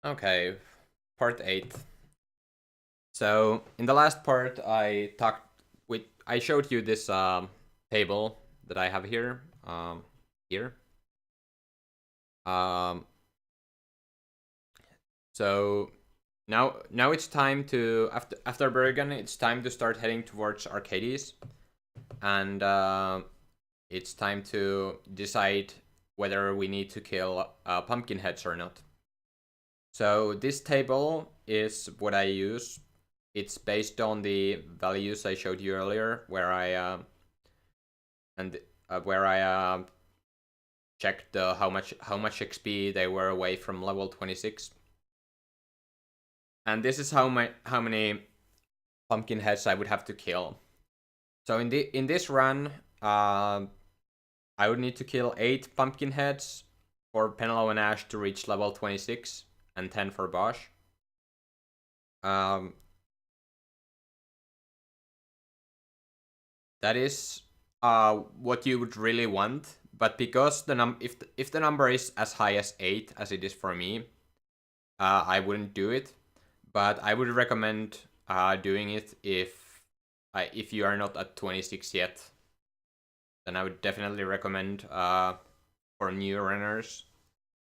Okay, part 8. So in the last part, I showed you this table that I have here. Here. So now it's time to after Bergen, it's time to start heading towards Archades, and it's time to decide whether we need to kill pumpkin heads or not. So this table is what I use. It's based on the values I showed you earlier, where I checked how much XP they were away from level 26. And this is how many pumpkin heads I would have to kill. So in this run, I would need to kill 8 pumpkin heads for Penelo and Ash to reach level 26, and 10 for Bosch. That is what you would really want, but because if the number is as high as 8 as it is for me, I wouldn't do it. But I would recommend doing it if you are not at 26 yet. Then I would definitely recommend for new runners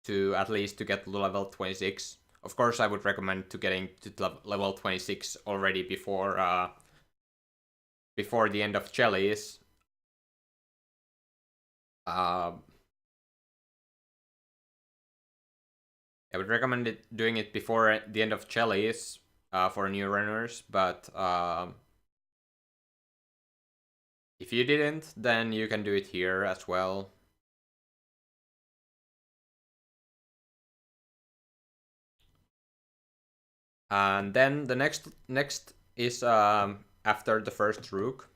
to at least to get to level 26. Of course, I would recommend to getting to level 26 already before the end of Jellies. I would recommend doing it before the end of Jellies for new runners, but if you didn't, then you can do it here as well. And then the next is after the first rook.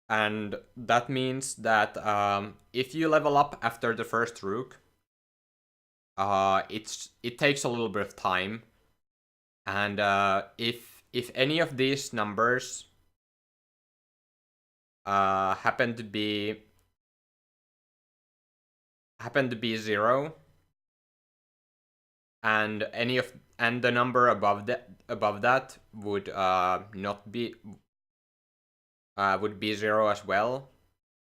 And that means that if you level up after the first rook, it takes a little bit of time. And if any of these numbers happen to be 0, and the number above that would not be would be 0 as well,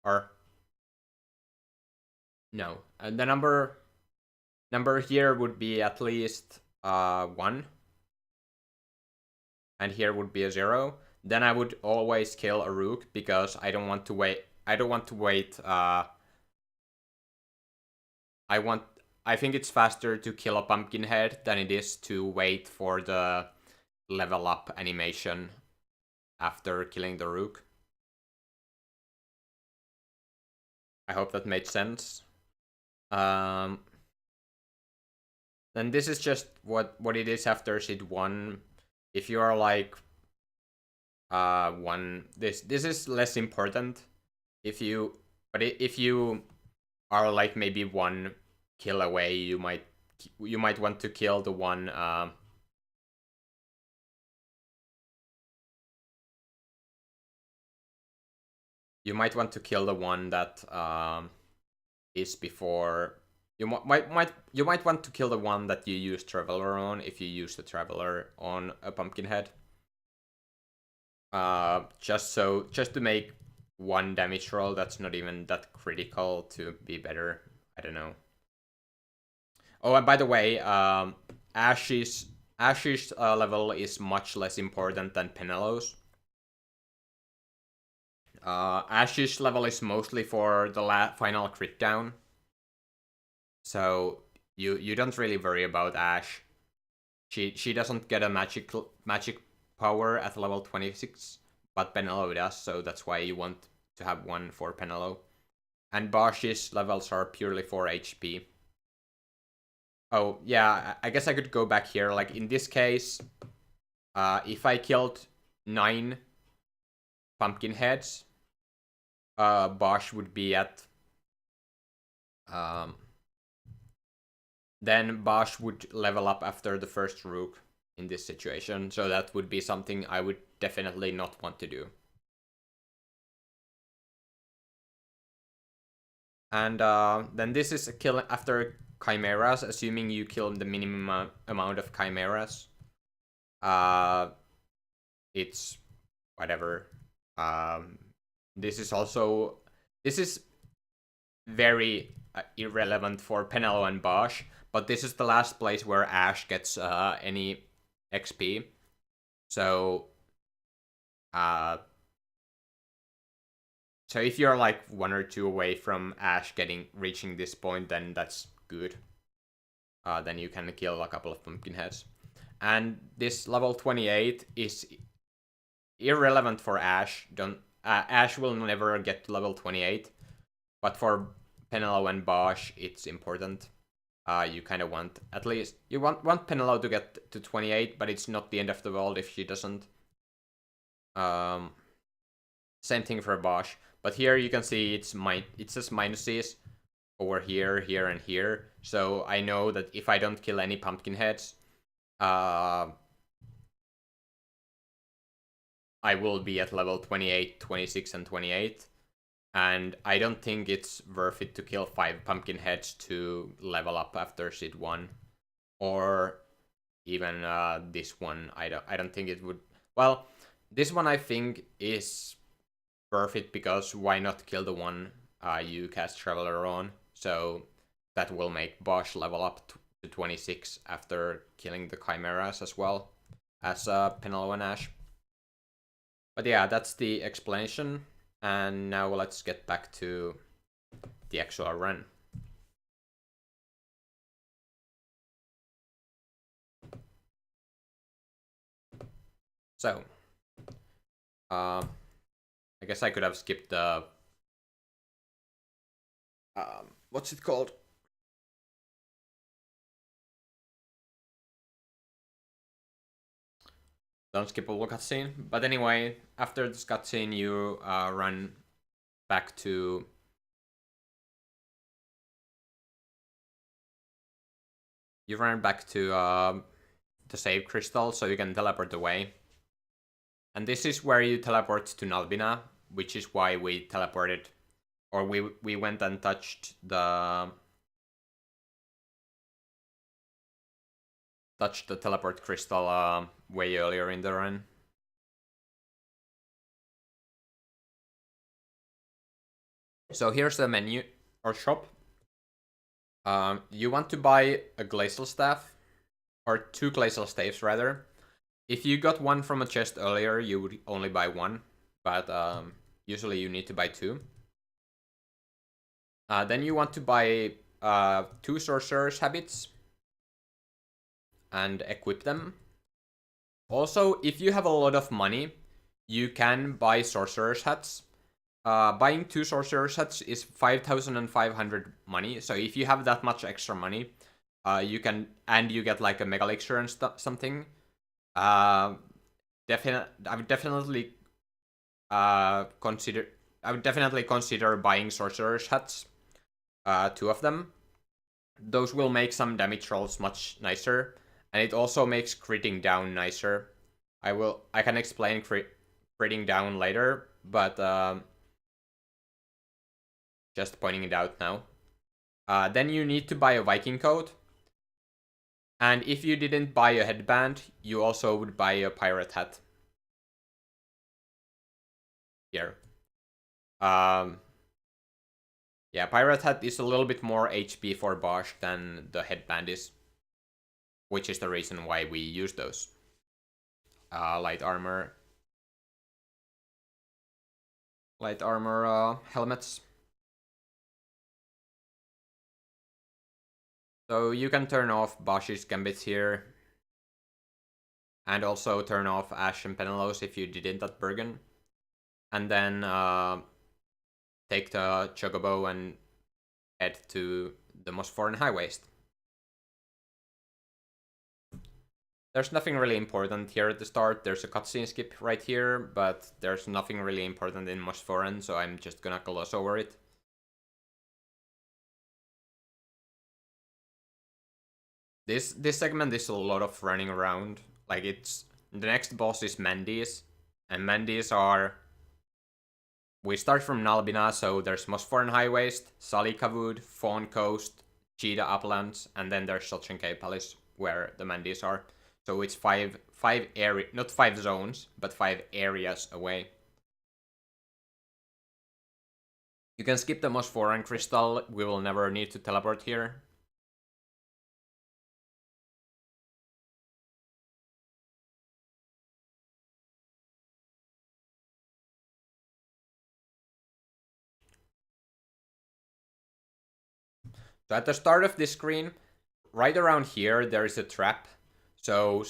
or no, and the number here would be at least 1, and here would be a 0. Then I would always kill a rook, because I don't want to wait. I think it's faster to kill a pumpkin head than it is to wait for the level up animation after killing the rook. I hope that made sense. Then this is just what it is after seed 1. If you are like 1, this is less important. If you are like maybe 1 kill away, you might want to kill the one that is before. You might want to kill the one that you use Traveler on, if you use the Traveler on a Pumpkinhead. Just to make 1 damage roll that's not even that critical to be better. I don't know. Oh, and by the way, Ash's level is much less important than Penelo's. Ash's level is mostly for the final crit down. So you don't really worry about Ash. She doesn't get a magic power at level 26, but Penelo does, so that's why you want to have 1 for Penelo. And Bosch's levels are purely for HP. Oh, yeah, I guess I could go back here. Like, in this case, if I killed 9 pumpkin heads, Bosch would be at... then Bosch would level up after the first rook in this situation, so that would be something I would definitely not want to do. And then this is after chimeras, assuming you kill the minimum amount of chimeras. It's whatever. This is very irrelevant for Penelo and Bosch, but this is the last place where Ash gets any XP. So, so if you're like 1 or 2 away from Ash reaching this point, then that's good. Then you can kill a couple of Pumpkinheads. And this level 28 is irrelevant for Ash. Ash will never get to level 28, but for Penelo and Bosch, it's important. You kind of want, at least, you want Penelo to get to 28, but it's not the end of the world if she doesn't. Same thing for Bosch, but here you can see it says minuses over here, here, and here. So I know that if I don't kill any Pumpkinheads, I will be at level 28, 26, and 28. And I don't think it's worth it to kill 5 Pumpkinheads to level up after Sid 1. Or even this one. I don't think it would... Well, this one I think is worth it, because why not kill the one you cast Traveler on? So that will make Bosch level up to 26 after killing the Chimeras as well as Penelo and Ash. But yeah, that's the explanation. And now let's get back to the actual run. So, I guess I could have skipped the... what's it called? Don't skip all the cutscene. But anyway, after this cutscene, you run back to... You run back to the save crystal, so you can teleport away. And this is where you teleport to Nalbina, which is why we teleported... Or we went and touched the... Touched the teleport crystal way earlier in the run. So here's the menu, or shop. You want to buy a glacial staff, or 2 glacial staves rather. If you got one from a chest earlier, you would only buy 1, but usually you need to buy 2. Then you want to buy 2 sorcerer's habits and equip them. Also, if you have a lot of money, you can buy sorcerer's hats. Buying 2 sorcerer's hats is 5,500 money. So if you have that much extra money, you can, and you get like a mega elixir and something. I would definitely consider buying sorcerer's hats. 2 of them. Those will make some damage rolls much nicer. And it also makes critting down nicer. I can explain critting down later, but just pointing it out now. Then you need to buy a Viking coat. And if you didn't buy a headband, you also would buy a pirate hat. Here. Yeah, pirate hat is a little bit more HP for Bosch than the headband is, which is the reason why we use those. Light armor helmets. So you can turn off Bosch's gambits here, and also turn off Ash and Penelo's if you didn't at Bergen. And then take the Chocobo and head to the Mosforan High Waste. There's nothing really important here at the start. There's a cutscene skip right here, but there's nothing really important in Mosforan, so I'm just gonna gloss over it. This segment is a lot of running around. Like, it's... The next boss is Mandy's, and Mandy's are... We start from Nalbina, so there's Mosforan High Waste, Salikavud, Fawn Coast, cheetah uplands, and then there's Sotchenke Palace where the Mandis are. So it's five area, not 5 zones, but 5 areas away. You can skip the Moss Foreign Crystal, we will never need to teleport here. So at the start of this screen, right around here, there is a trap. So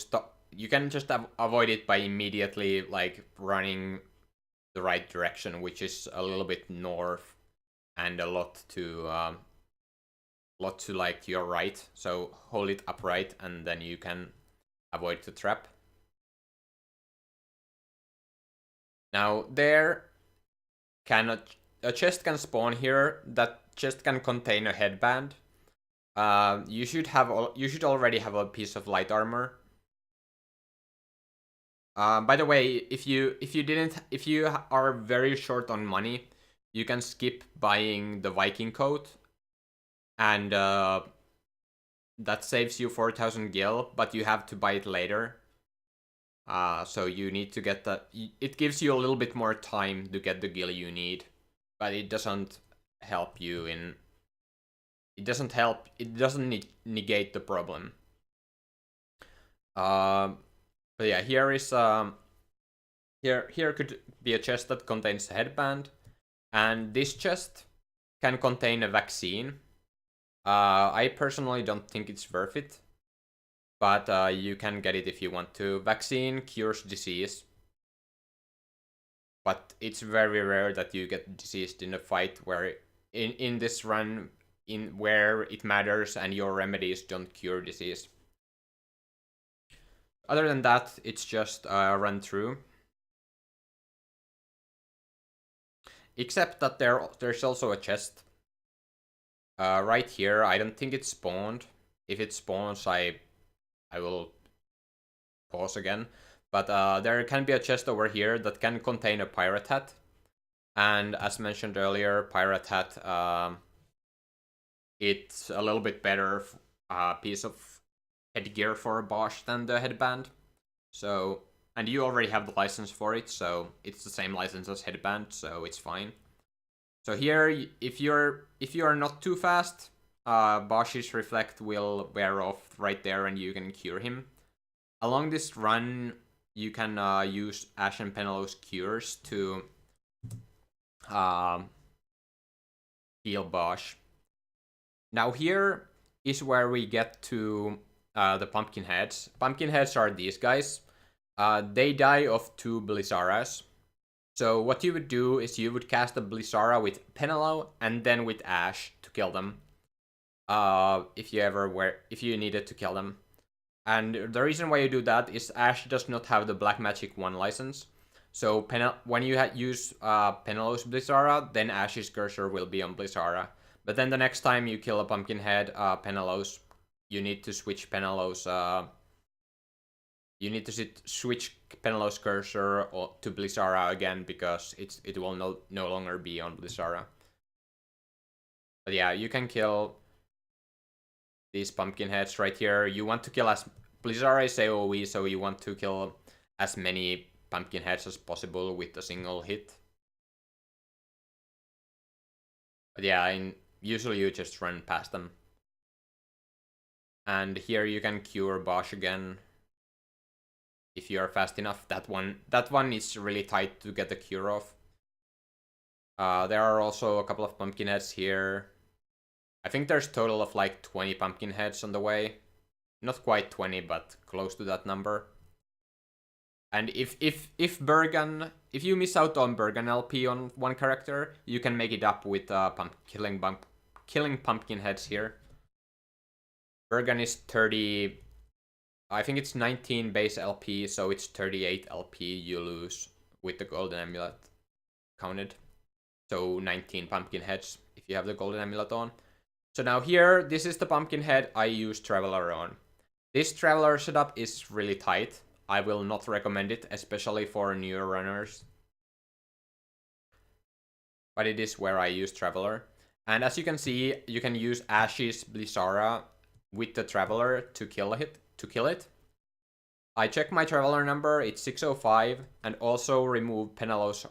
you can just avoid it by immediately like running the right direction, which is a little bit north and a lot to like your right. So hold it upright and then you can avoid the trap. Now there a chest can spawn here. That chest can contain a headband. You should already have a piece of light armor. By the way, if you are very short on money, you can skip buying the Viking coat, and that saves you 4,000 gil, but you have to buy it later. So you need to get that. It gives you a little bit more time to get the gil you need, but it doesn't help you in. It doesn't help. It doesn't negate the problem. But yeah, here is here could be a chest that contains a headband, and this chest can contain a vaccine. I personally don't think it's worth it, but you can get it if you want to. Vaccine cures disease, but it's very rare that you get diseased in a fight where in this run where it matters and your remedies don't cure disease. Other than that, it's just a run through. Except that there's also a chest right here. I don't think it's spawned. If it spawns, I will pause again. But there can be a chest over here that can contain a pirate hat. And as mentioned earlier, pirate hat, it's a little bit better piece of headgear for a Bosch than the headband. So, and you already have the license for it, so it's the same license as headband, so it's fine. So here, if you're not too fast, Bosch's reflect will wear off right there and you can cure him. Along this run, you can use Ash and Penelope's cures to heal Bosch. Now here is where we get to the pumpkin heads. Pumpkin heads are these guys. They die of 2 Blizzaras. So what you would do is you would cast a Blizzara with Penelope and then with Ash to kill them. If you needed to kill them. And the reason why you do that is Ash does not have the Black Magic 1 license. So when you use Penelope's Blizzara, then Ash's cursor will be on Blizzara. But then the next time you kill a Pumpkinhead, Penelope's, you need to switch Penelope's switch Penelope's cursor to Blizzara again because it will no longer be on Blizzara. But yeah, you can kill these pumpkin heads right here. You want to kill as Blizzara is AoE, so you want to kill as many pumpkin heads as possible with a single hit. But yeah, usually you just run past them. And here you can cure Bosch again if you are fast enough. That one is really tight to get the cure off. There are also a couple of pumpkin heads here. I think there's a total of like 20 pumpkin heads on the way. Not quite 20, but close to that number. And if you miss out on Bergan LP on one character, you can make it up with killing pumpkin heads here. Bergan is 30. I think it's 19 base LP, so it's 38 LP you lose with the golden amulet counted. So 19 pumpkin heads if you have the golden amulet on. So now here, this is the pumpkin head I use Traveler on. This Traveler setup is really tight. I will not recommend it, especially for newer runners. But it is where I use Traveler. And as you can see, you can use Ash's Blissara with the Traveler to kill it. I check my Traveler number, it's 605, and also remove Penelo's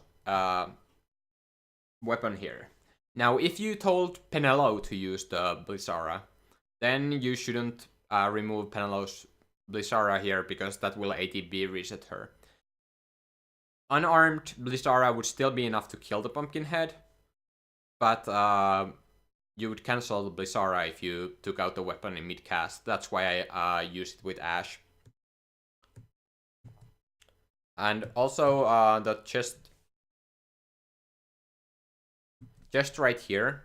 weapon here. Now, if you told Penelo to use the Blissara, then you shouldn't remove Penelo's Blissara here, because that will ATB reset her. Unarmed Blissara would still be enough to kill the Pumpkinhead, but you would cancel the Blissara if you took out the weapon in mid-cast. That's why I used it with Ash. And also the chest right here,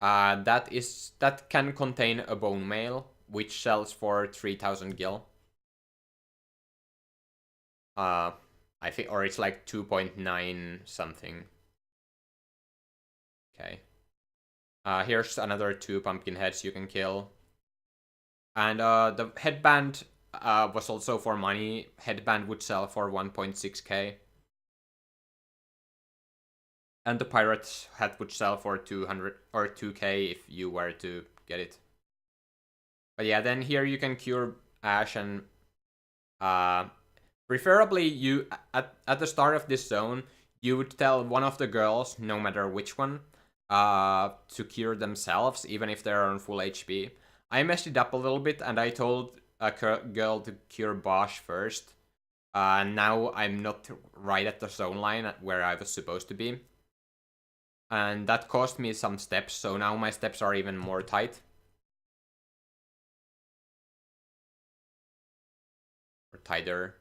that can contain a bone mail, which sells for 3,000 gil. I think, or it's like 2.9 something. Okay. Here's another 2 pumpkin heads you can kill. And the headband was also for money. Headband would sell for 1.6k. And the pirate's hat would sell for 200 or 2k if you were to get it. But yeah, then here you can cure Ash, and preferably you at the start of this zone, you would tell one of the girls, no matter which one, to cure themselves, even if they're on full HP. I messed it up a little bit, and I told a girl to cure Bosch first. Now I'm not right at the zone line where I was supposed to be. And that cost me some steps, so now my steps are even more tight. Or tighter.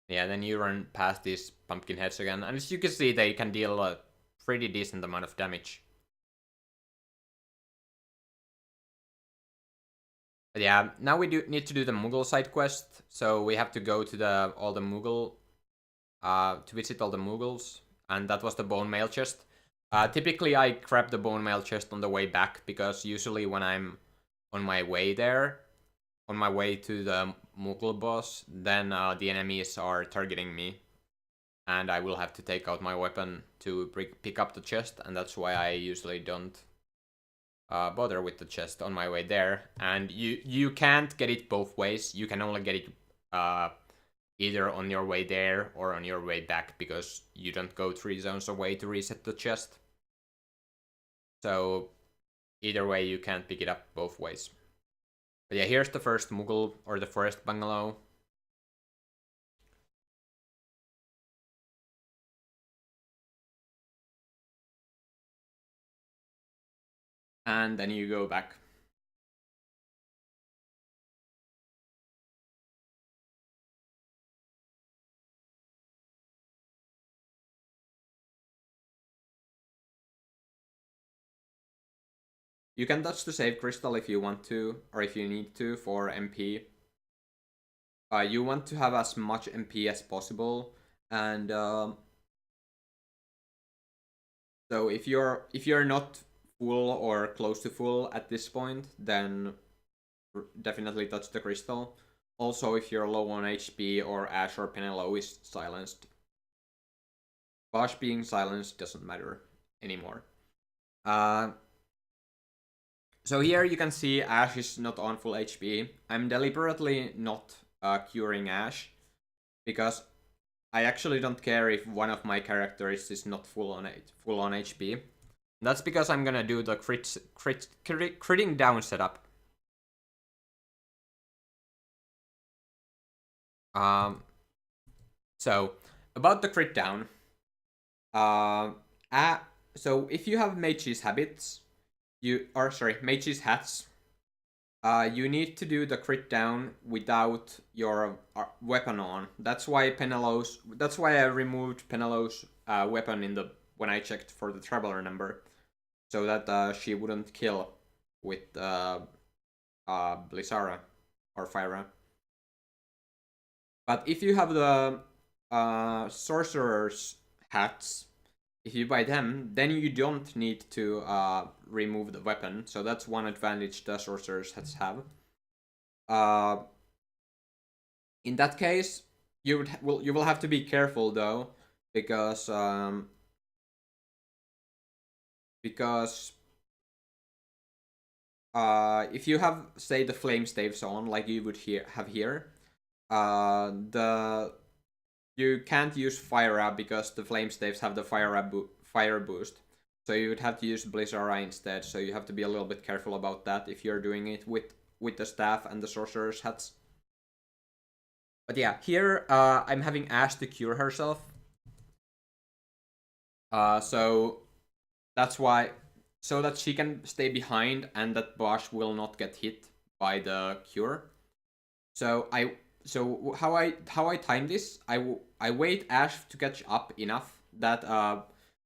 Yeah, then you run past these pumpkin heads again, and as you can see, they can deal a pretty decent amount of damage. But yeah, now we do need to do the Moogle side quest, so we have to go to all the Moogle, to visit all the Moogles, and that was the bone mail chest. Typically I grab the bone mail chest on the way back, because usually when I'm on my way there, on my way to the Moogle boss, then the enemies are targeting me, and I will have to take out my weapon to pick up the chest, and that's why I usually don't bother with the chest on my way there. And you can't get it both ways. You can only get it either on your way there or on your way back, because you don't go 3 zones away to reset the chest. So either way, you can't pick it up both ways. But yeah, here's the first Moogle, or the first bungalow. And then you go back. You can touch the save crystal if you want to, or if you need to, for MP. You want to have as much MP as possible, and so if you're not full or close to full at this point, then definitely touch the crystal. Also, if you're low on HP or Ash or Penelo is silenced. Bosch being silenced doesn't matter anymore. So here you can see Ash is not on full HP. I'm deliberately not curing Ash, because I actually don't care if one of my characters is not full on HP. That's because I'm gonna do the critting down setup. So about the crit down. So if you have Mage's habits, Mage's hats, you need to do the crit down without your weapon on. That's why I removed Penelo's weapon when I checked for the Traveler number, so that she wouldn't kill with Blissara or Fyra. But if you have the Sorcerer's hats, if you buy them, then you don't need to remove the weapon. So that's one advantage the Sorcerer's hats have. In that case, you will have to be careful though, because if you have, say, the flame staves on like you would have here, you can't use fire up because the flame staves have the fire boost. So you would have to use Blizzara instead. So you have to be a little bit careful about that if you're doing it with the staff and the sorcerer's hats. But yeah, here I'm having Ash to cure herself. So that's why, so that she can stay behind and that Bosch will not get hit by the cure. So how I time this, I wait Ash to catch up enough that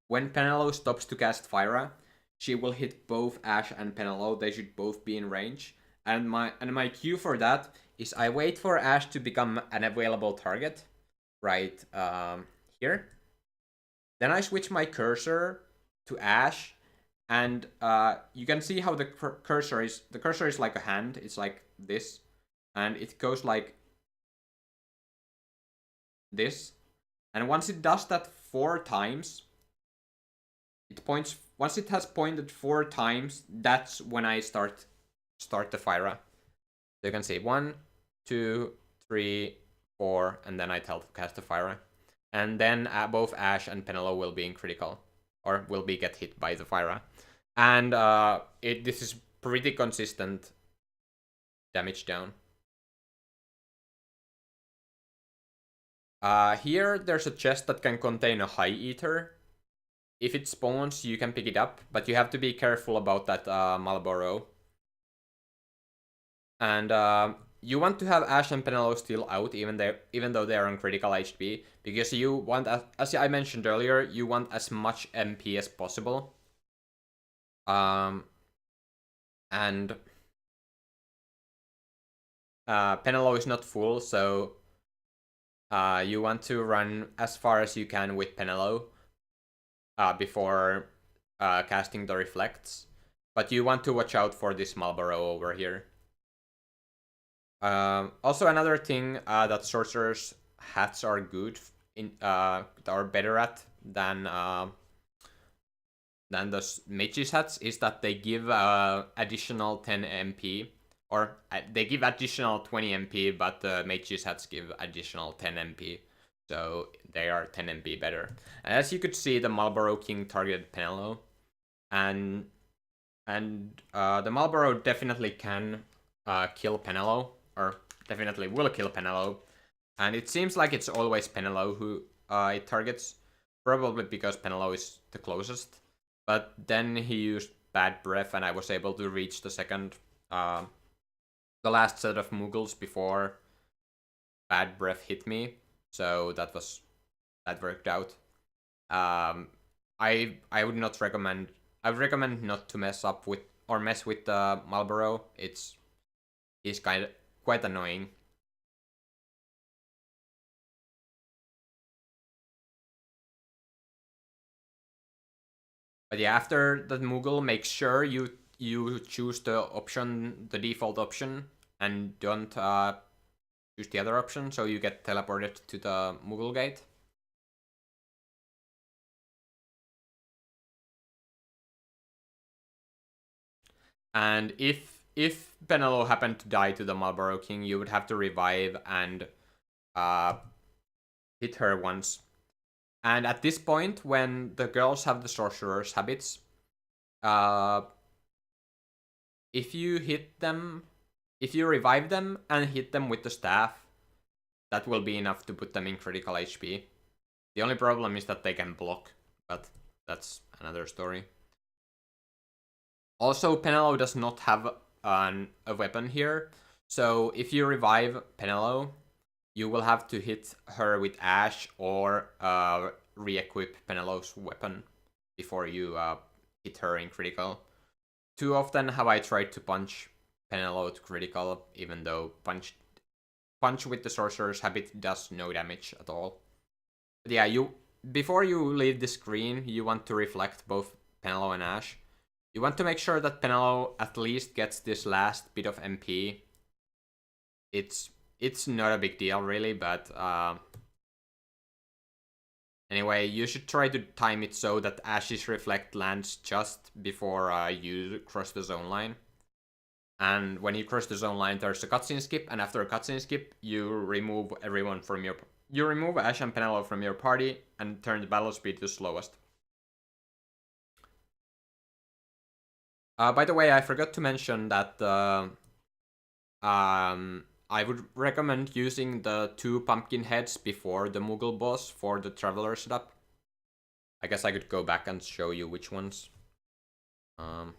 when Penelo stops to cast Fyra, she will hit both Ash and Penelo. They should both be in range. And my cue for that is I wait for Ash to become an available target, right here. Then I switch my cursor to Ash, and you can see how the cursor is. The cursor is like a hand. It's like this, and it goes like this. And once it does that 4 times, it points. Once it has pointed 4 times, that's when I start the Fyra. So you can see 1, 2, 3, 4, and then I tell to cast the Fyra. And then both Ash and Penelo will be in critical, or will be get hit by the Fyra. And this is pretty consistent damage down. Here there's a chest that can contain a High Eater. If it spawns, you can pick it up, but you have to be careful about that Malboro. And you want to have Ash and Penelo still out, even though they are on critical HP, because you want, as I mentioned earlier, you want as much MP as possible. And Penelo is not full, so you want to run as far as you can with Penelo before casting the reflects. But you want to watch out for this Malboro over here. Also, another thing that sorcerers' hats are good are better at than the mage's hats is that they give additional 10 MP, or they give additional 20 MP, but the mage's hats give additional 10 MP, so they are 10 MP better. And as you could see, the Malboro King targeted Penelo, and the Malboro definitely can kill Penelo, or definitely will kill Penelo, and it seems like it's always Penelo who it targets, probably because Penelo is the closest. But then he used Bad Breath, and I was able to reach the last set of Muggles before Bad Breath hit me, so that worked out. I would not recommend. I would recommend not to mess with the Malboro. He's quite annoying. But yeah, after the Moogle, make sure you choose the default option, and don't choose the other option, so you get teleported to the Moogle gate. And if Penelo happened to die to the Malboro King, you would have to revive and hit her once. And at this point, when the girls have the sorcerer's habits, if you revive them and hit them with the staff, that will be enough to put them in critical HP. The only problem is that they can block, but that's another story. Also, Penelo does not have a weapon here, so if you revive Penelo, you will have to hit her with Ash or re-equip Penelo's weapon before you hit her in critical. Too often have I tried to punch Penelo to critical, even though punch with the sorcerer's habit does no damage at all. But yeah, before you leave the screen, you want to reflect both Penelo and Ash. You want to make sure that Penelo at least gets this last bit of MP. It's not a big deal really, but Anyway, you should try to time it so that Ash's Reflect lands just before you cross the zone line. And when you cross the zone line, there's a cutscene skip, and after a cutscene skip, you remove everyone from your... You remove Ash and Penelope from your party and turn the battle speed to slowest. By the way, I forgot to mention that I would recommend using the 2 pumpkin heads before the Moogle boss for the Traveler setup. I guess I could go back and show you which ones. Not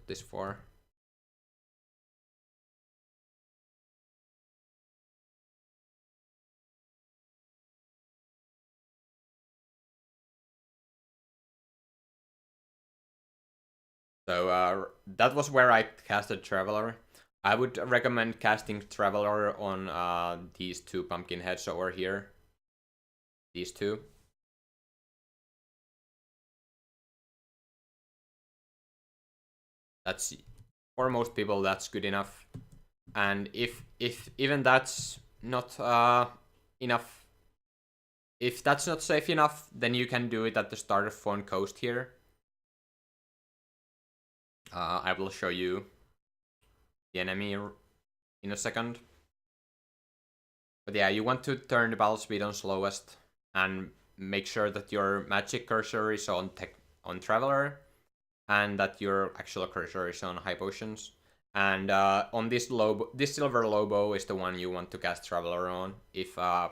this far. So that was where I casted Traveler. I would recommend casting Traveler on these 2 pumpkin heads over here. These 2. That's, for most people, that's good enough. And if even that's not enough, if that's not safe enough, then you can do it at the start of Fawn Coast here. I will show you the enemy in a second. But yeah, you want to turn the battle speed on slowest and make sure that your magic cursor is on Traveler and that your actual cursor is on high potions. And on this silver Lobo is the one you want to cast Traveler on if the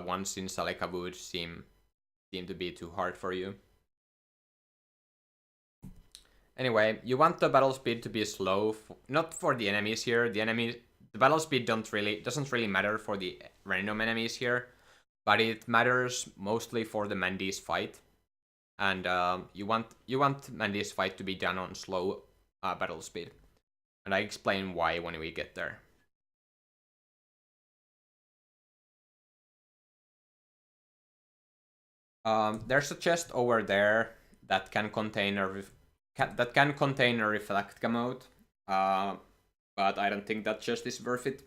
ones in Salika Wood seem to be too hard for you. Anyway, you want the battle speed to be slow, not for the enemies here. The battle speed doesn't really matter for the random enemies here, but it matters mostly for the Mandy's fight. And you want Mandy's fight to be done on slow battle speed, and I explain why when we get there. There's a chest over there that can contain a reflect commode, but I don't think that chest is worth it.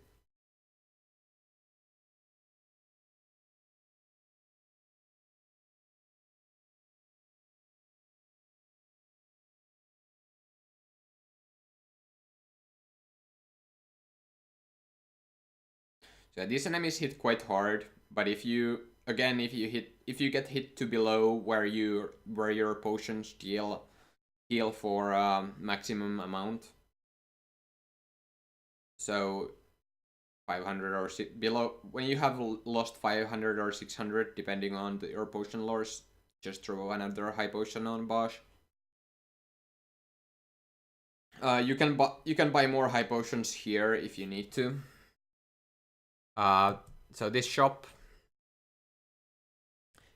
So these enemies hit quite hard, but if you get hit to below where your potions heal for maximum amount, so 500 or below, when you have lost 500 or 600 depending on your potion lores, just throw another high potion on Bosch. You can buy more high potions here if you need to. So this shop,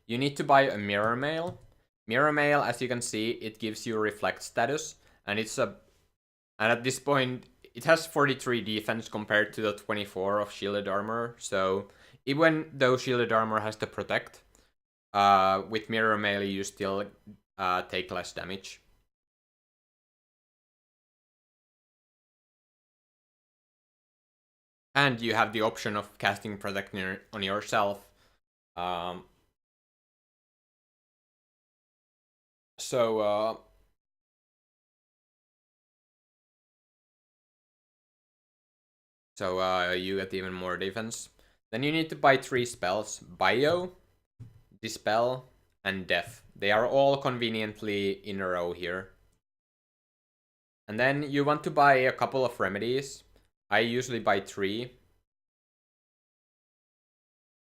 you need to buy a mirror mail. Mirror mail, as you can see, it gives you reflect status, and at this point it has 43 defense compared to the 24 of shielded armor. So even though shielded armor has to protect, with mirror mail you still take less damage. And you have the option of casting Protect on yourself. So you get even more defense. Then you need to buy 3 spells: Bio, Dispel, and Death. They are all conveniently in a row here. And then you want to buy a couple of remedies. I usually buy 3.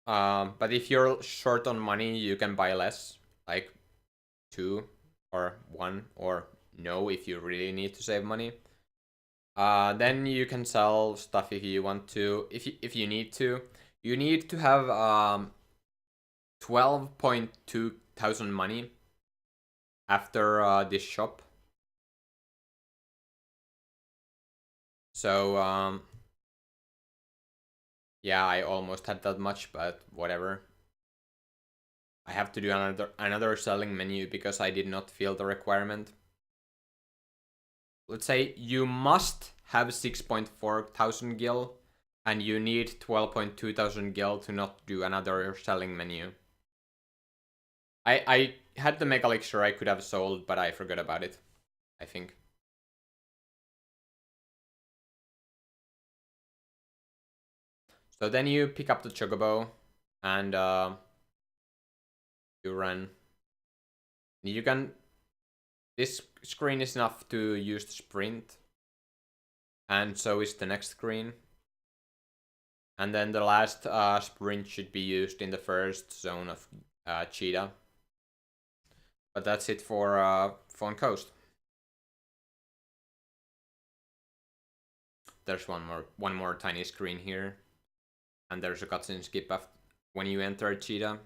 But if you're short on money, you can buy less, like 2 or 1 or no if you really need to save money. Then you can sell stuff if you want to. If you need to, you need to have 12.2 thousand money after this shop. So yeah, I almost had that much, but whatever. I have to do another selling menu because I did not feel the requirement. let's say you must have 6.4 thousand gil, and you need 12.2 thousand gil to not do another selling menu. I had the Mega Elixir I could have sold, but I forgot about it, I think. So then you pick up the Chocobo, and you run. You can... This screen is enough to use the sprint, and so is the next screen. And then the last sprint should be used in the first zone of Cheetah. But that's it for Fawn Coast. There's one more tiny screen here, and there's a cutscene skip after when you enter Cheetah.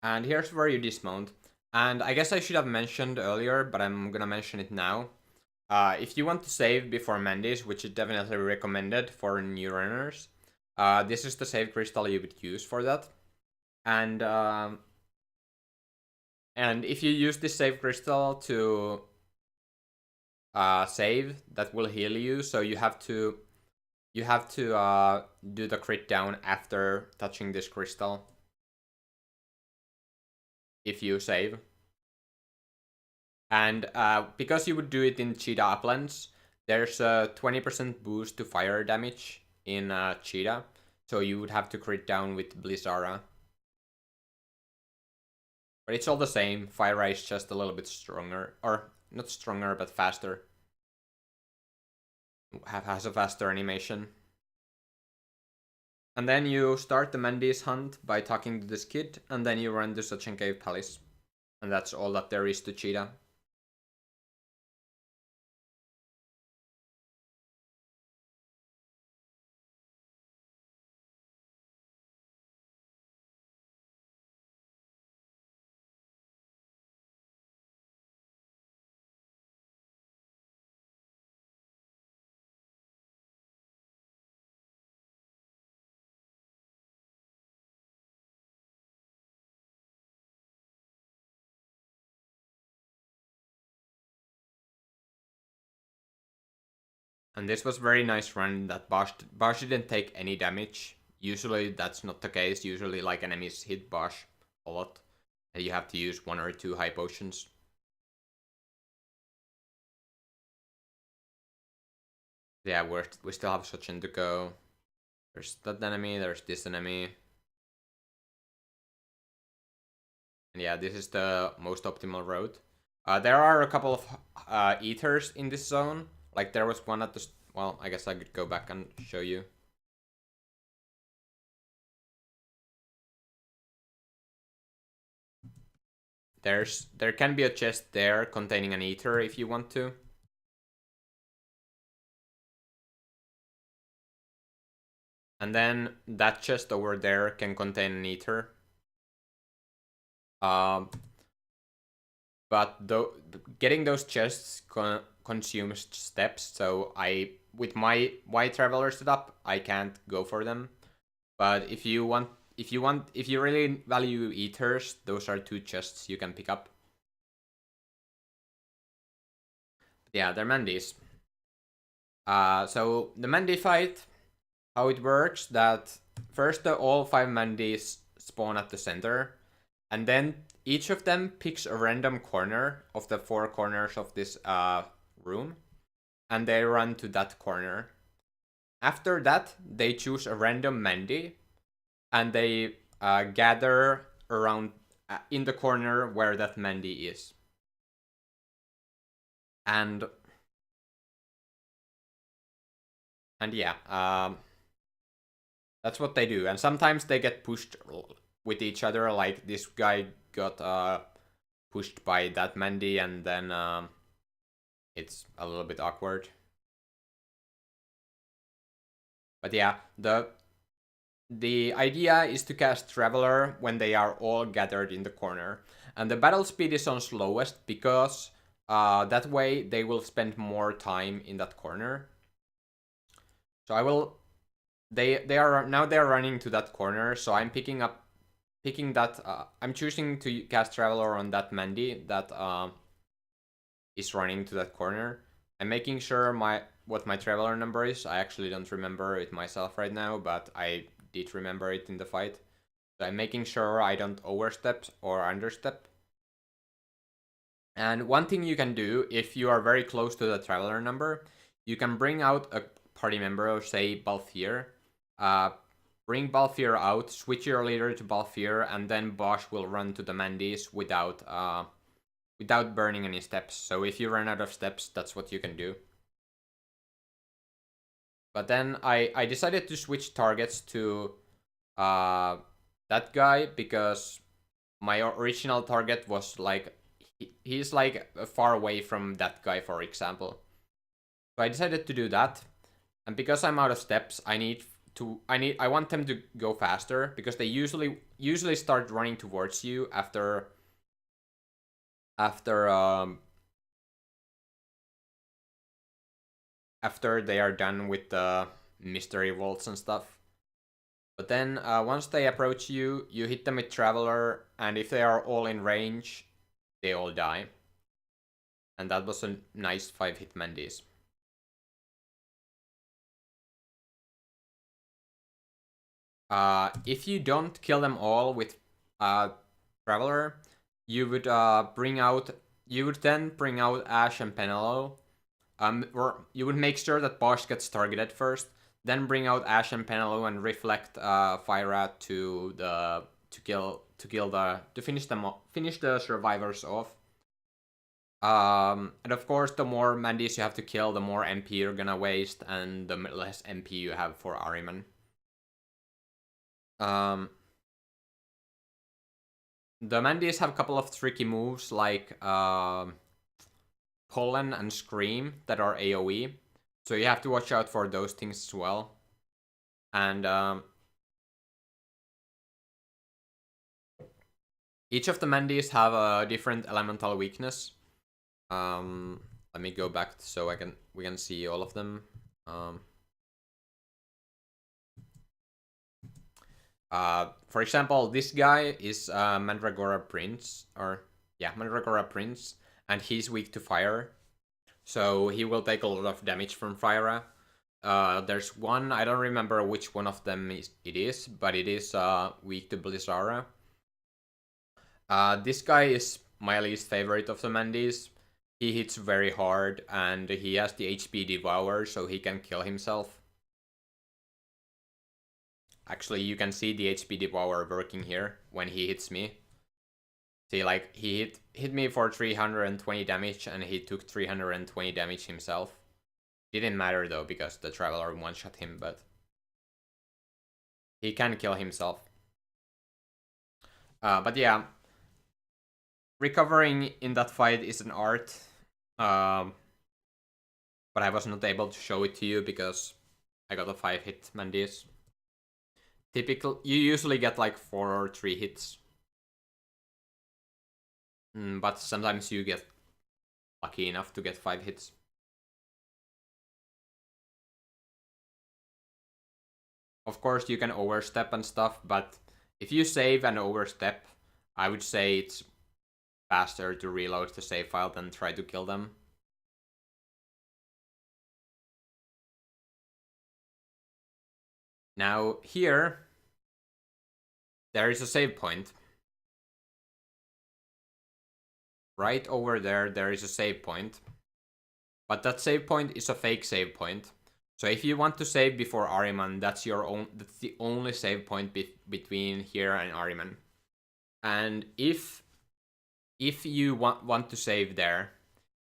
And here's where you dismount. And I guess I should have mentioned earlier, but I'm gonna mention it now. If you want to save before Mandy's, which is definitely recommended for new runners, this is the save crystal you would use for that. And if you use this save crystal to save, that will heal you. So you have to do the crit down after touching this crystal. If you save. And because you would do it in Cheetah uplands, there's a 20% boost to fire damage in Cheetah. So you would have to crit down with Blizzara. But it's all the same. Fire is just a little bit stronger. Or not stronger, but faster. Has a faster animation. And then you start the Mandy's hunt by talking to this kid, and then you run to Such Cave Palace. And that's all that there is to Cheetah. And this was very nice run that Bosch didn't take any damage. Usually that's not the case. Usually like enemies hit Bosch a lot. And you have to use 1 or 2 high potions. Yeah, we still have Sachin to go. There's that enemy, there's this enemy. And yeah, this is the most optimal road. There are a couple of eaters in this zone. Like there was one at the... Well, I guess I could go back and show you. There can be a chest there containing an eater if you want to. And then that chest over there can contain an eater. But getting those chests consumes steps, so with my white traveler setup, I can't go for them. But if you really value eaters, those are 2 chests you can pick up. Yeah, they're Mandys. So the Mandy fight, how it works, that first all 5 Mandys spawn at the center, and then each of them picks a random corner of the 4 corners of this room, and they run to that corner. After that, they choose a random Mandy, and they gather around in the corner where that Mandy is. And yeah, that's what they do. And sometimes they get pushed with each other. Like this guy got pushed by that Mandy, and then it's a little bit awkward. But yeah, the idea is to cast Traveler when they are all gathered in the corner. And the battle speed is on slowest because that way they will spend more time in that corner. So I will... They are running to that corner, so I'm picking that... I'm choosing to cast Traveler on that Mandy that is running to that corner. I'm making sure what my Traveler number is. I actually don't remember it myself right now, but I did remember it in the fight. So I'm making sure I don't overstep or understep. And one thing you can do, if you are very close to the Traveler number, you can bring out a party member, say Balthier. Bring Balthier out, switch your leader to Balthier, and then Bosch will run to the Mandis without burning any steps. So if you run out of steps, that's what you can do. But then I decided to switch targets to that guy because my original target was like he's like far away from that guy, for example. So I decided to do that, and because I'm out of steps, I want them to go faster because they usually start running towards you after they are done with the mystery vaults and stuff. But then once they approach you, you hit them with Traveler, and if they are all in range, they all die. And that was a nice 5-hit Mandis. If you don't kill them all with Traveler, you would then bring out Ash and Penelo. Or you would make sure that Bosch gets targeted first, then bring out Ash and Penelo and reflect Fyra to finish the survivors off. And of course, the more Mandis you have to kill, the more MP you're gonna waste, and the less MP you have for Ahriman. The Mandis have a couple of tricky moves like Pollen and Scream that are AoE, so you have to watch out for those things as well. And each of the Mandis have a different elemental weakness. Let me go back so we can see all of them. For example, this guy is Mandragora Prince, Mandragora Prince, and he's weak to fire, so he will take a lot of damage from Fyra. There's one, I don't remember which one of them it is, but it is weak to Blizzara. This guy is my least favorite of the Mandis. He hits very hard, and he has the HP Devour, so he can kill himself. Actually, you can see the HP Devour working here when he hits me. See, like, he hit me for 320 damage, and he took 320 damage himself. Didn't matter, though, because the Traveler one-shot him, but he can kill himself. But yeah, recovering in that fight is an art. But I was not able to show it to you because I got a 5-hit Mandis. You usually get like 4 or 3 hits. But sometimes you get lucky enough to get 5 hits. Of course, you can overstep and stuff, but if you save and overstep, I would say it's faster to reload the save file than try to kill them. Now, here, there is a save point. Right over there is a save point. But that save point is a fake save point. So if you want to save before Ahriman, that's the only save point between here and Ahriman. And if you want to save there,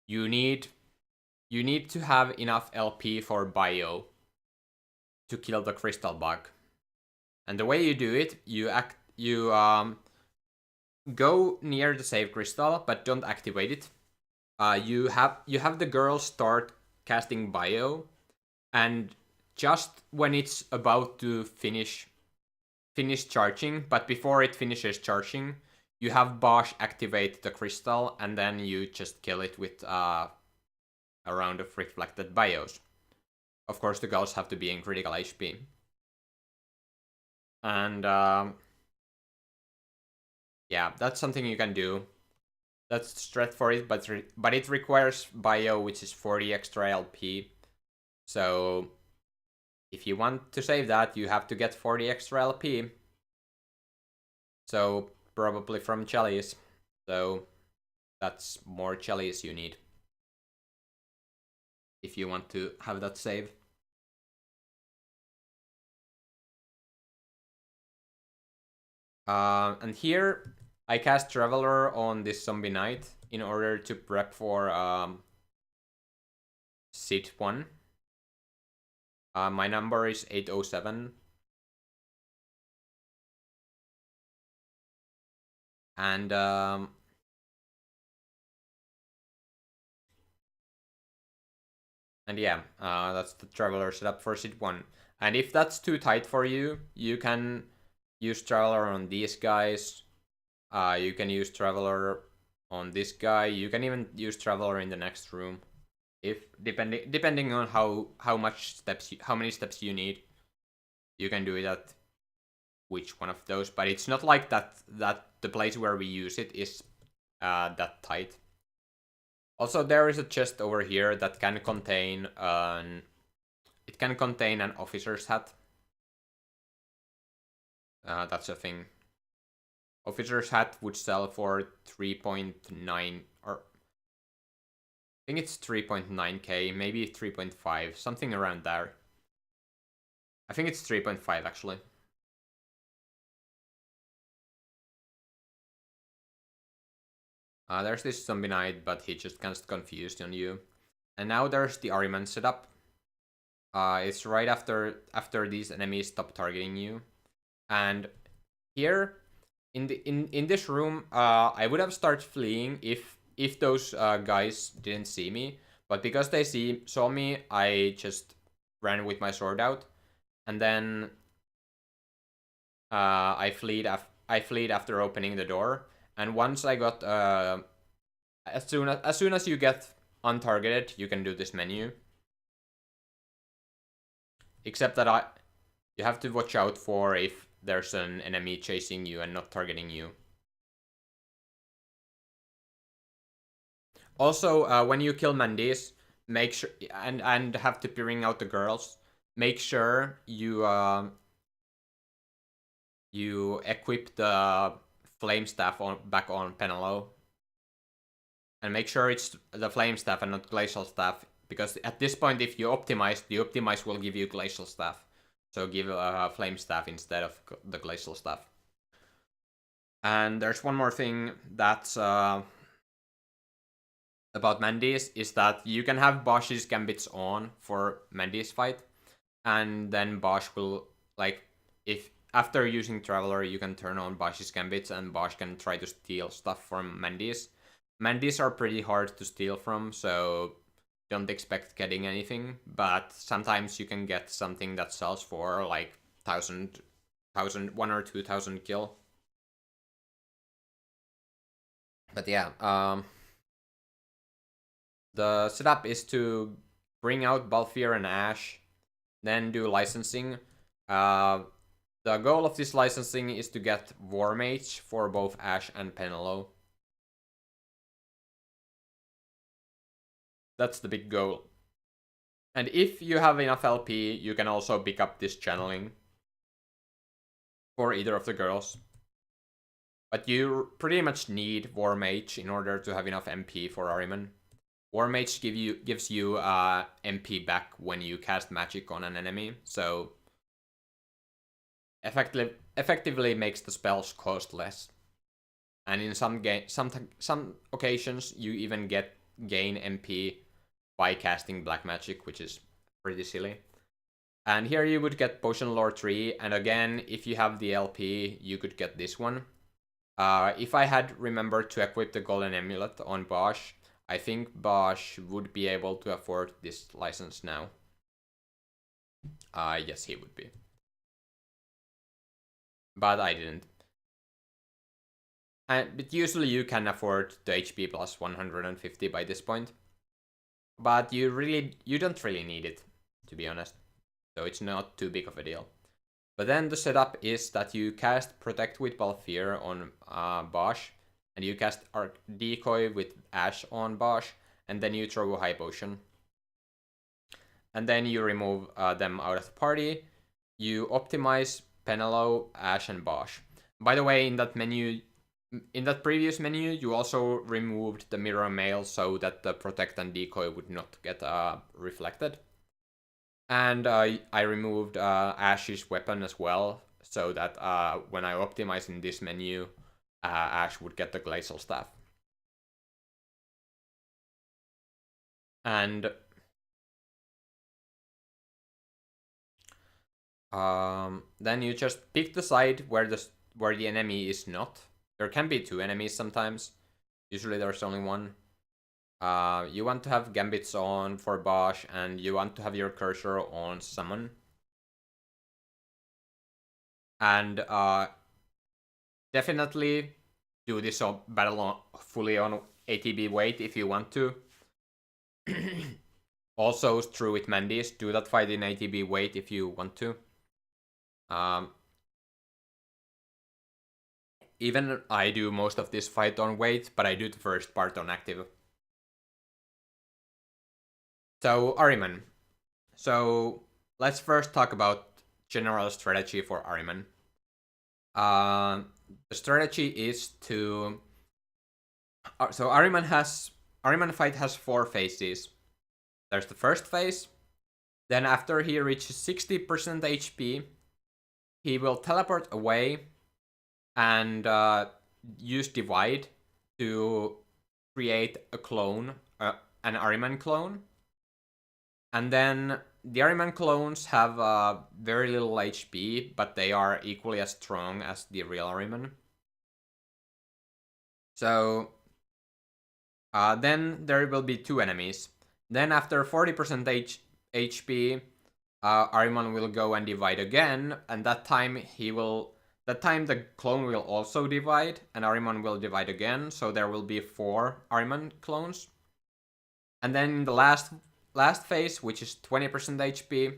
you need to have enough LP for Bio to kill the crystal bug. And the way you do it, you you go near the save crystal, but don't activate it. You have the girl start casting bio, and just when it's about to finish charging, but before it finishes charging, you have Bosch activate the crystal, and then you just kill it with a round of reflected bios. Of course, the girls have to be in critical HP. And yeah, that's something you can do. That's the strat for it, but it requires bio, which is 40 extra LP. So if you want to save that, you have to get 40 extra LP. So probably from Chalice. So that's more Chalice you need if you want to have that save. And here I cast Traveler on this Zombie Knight in order to prep for Seat 1. My number is 807. And yeah, that's the Traveler setup for Seat 1. And if that's too tight for you, you can use Traveler on these guys. You can use Traveler on this guy. You can even use Traveler in the next room, if depending on how many steps you need. You can do it at which one of those, but it's not like that the place where we use it is that tight. Also, there is a chest over here that can contain an officer's hat. That's a thing. Officer's hat would sell for 3.9, or I think it's 3.9k, maybe 3.5, something around there. I think it's 3.5 actually. There's this zombie knight, but he just gets confused on you. And now there's the Ahriman setup. It's right after these enemies stop targeting you. And here in this room, I would have started fleeing if those guys didn't see me. But because they saw me, I just ran with my sword out, and then I fled after opening the door. And once I got as soon as you get untargeted, you can do this menu. Except that you have to watch out for if there's an enemy chasing you and not targeting you. Also, when you kill Mandis, make sure and have to bring out the girls. Make sure you equip the flame staff back on Penelo. And make sure it's the flame staff and not glacial staff, because at this point, if you optimize, the optimize will give you glacial staff. So give a flame staff instead of the glacial staff. And there's one more thing that's about Mandis, is that you can have Bosch's gambits on for Mandis fight, and then Bosch will, like, if after using Traveler, you can turn on Bosch's gambits, and Bosch can try to steal stuff from Mandis. Mandis are pretty hard to steal from, so don't expect getting anything, but sometimes you can get something that sells for like 1,000, 1 or 2,000 gil. But yeah, the setup is to bring out Balfir and Ash, then do licensing. The goal of this licensing is to get War Mage for both Ash and Penelo. That's the big goal. And if you have enough LP, you can also pick up this channeling for either of the girls. But you pretty much need War Mage in order to have enough MP for Ahriman. War Mage gives you MP back when you cast magic on an enemy, so effectively makes the spells cost less. And in some occasions, you even gain MP by casting black magic, which is pretty silly. And here you would get Potion Lore 3, and again, if you have the LP, you could get this one. If I had remembered to equip the Golden Amulet on Bosch, I think Bosch would be able to afford this license now. Yes, he would be. But I didn't. But usually you can afford the HP plus 150 by this point. But you don't really need it, to be honest. So it's not too big of a deal. But then the setup is that you cast Protect with Balthier on Bosch, and you cast Decoy with Ash on Bosch, and then you throw a High Potion. And then you remove them out of the party. You optimize Penelo, Ash, and Bosch. By the way, in that menu, in that previous menu, you also removed the Mirror Mail so that the Protect and Decoy would not get reflected. And I removed Ash's weapon as well, so that when I optimize in this menu, Ash would get the Glacial Staff. And then you just pick the side where the enemy is not. There can be two enemies sometimes. Usually there's only one. You want to have Gambits on for Bosch, and you want to have your cursor on Summon. And definitely do this battle fully on ATB weight if you want to. Also, true with Mandis, do that fight in ATB weight if you want to. Even I do most of this fight on weight, but I do the first part on active. So, Ahriman. So, let's first talk about general strategy for Ahriman. The strategy is to... So, Ahriman fight has 4 phases. There's the first phase. Then after he reaches 60% HP, he will teleport away and use Divide to create a clone, an Ahriman clone. And then the Ahriman clones have very little HP, but they are equally as strong as the real Ahriman. So then there will be 2 enemies. Then after 40% HP, Ahriman will go and divide again, and that time the clone will also divide, and Ahriman will divide again, so there will be 4 Ahriman clones. And then in the last phase, which is 20% HP,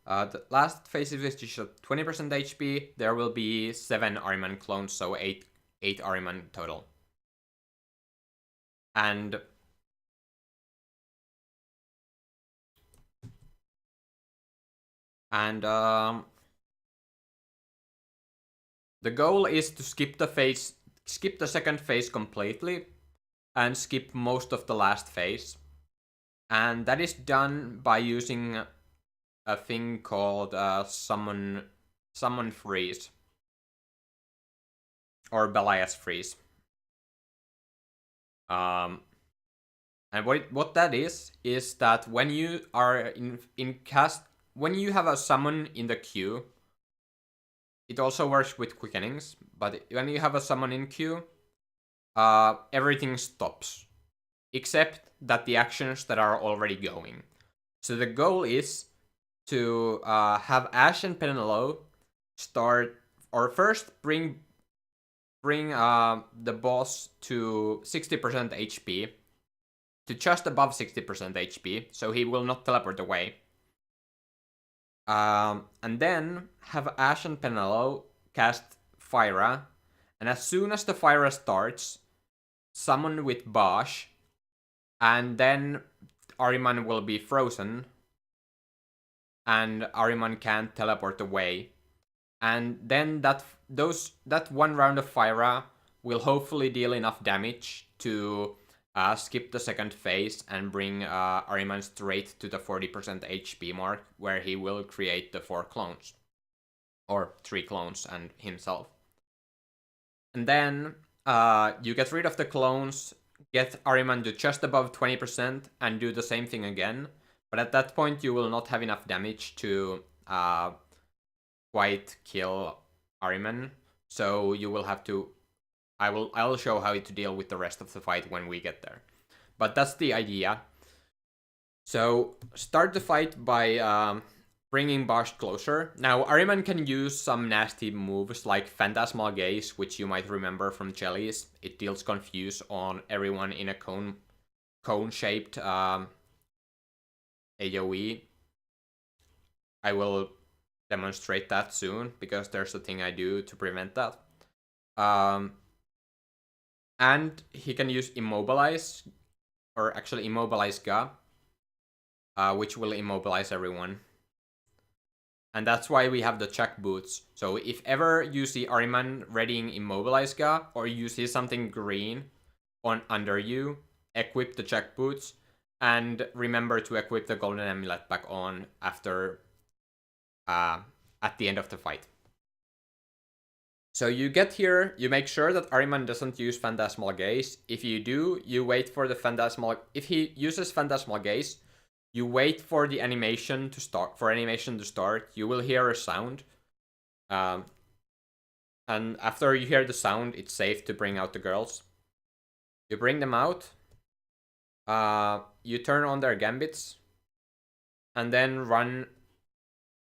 the last phase is just 20% HP, there will be 7 Ahriman clones, so 8 Ahriman total. And the goal is to skip the second phase completely, and skip most of the last phase. And that is done by using a thing called Summon Freeze. Or Belias Freeze. And what that is that when you are when you have a summon in the queue, it also works with quickenings, but when you have a summon in queue, everything stops, except that the actions that are already going. So the goal is to have Ash and Penelo start, or first bring the boss to 60% HP, to just above 60% HP, so he will not teleport away. And then have Ash and Penelo cast Fyra, and as soon as the Fyra starts, summon with Bosch, and then Ahriman will be frozen, and Ahriman can't teleport away. And then that one round of Fyra will hopefully deal enough damage to skip the second phase and bring Ahriman straight to the 40% HP mark, where he will create the 4 clones. Or 3 clones and himself. And then you get rid of the clones, get Ahriman to just above 20%, and do the same thing again. But at that point, you will not have enough damage to quite kill Ahriman. So you will have to... I'll show how to deal with the rest of the fight when we get there. But that's the idea. So start the fight by bringing Bosch closer. Now, Ahriman can use some nasty moves like Phantasmal Gaze, which you might remember from Jellies. It deals confuse on everyone in a cone-shaped AoE. I will demonstrate that soon, because there's a thing I do to prevent that. And he can use Immobilize, or actually Immobilize Ga, which will immobilize everyone. And that's why we have the check boots. So if ever you see Ahriman readying Immobilize Ga, or you see something green under you, equip the check boots, and remember to equip the golden amulet back on after at the end of the fight. So you get here, you make sure that Ahriman doesn't use Phantasmal Gaze. If you do, you wait for the Phantasmal... If he uses Phantasmal Gaze, you wait for the animation to start. You will hear a sound. And after you hear the sound, it's safe to bring out the girls. You bring them out. You turn on their gambits. And then run...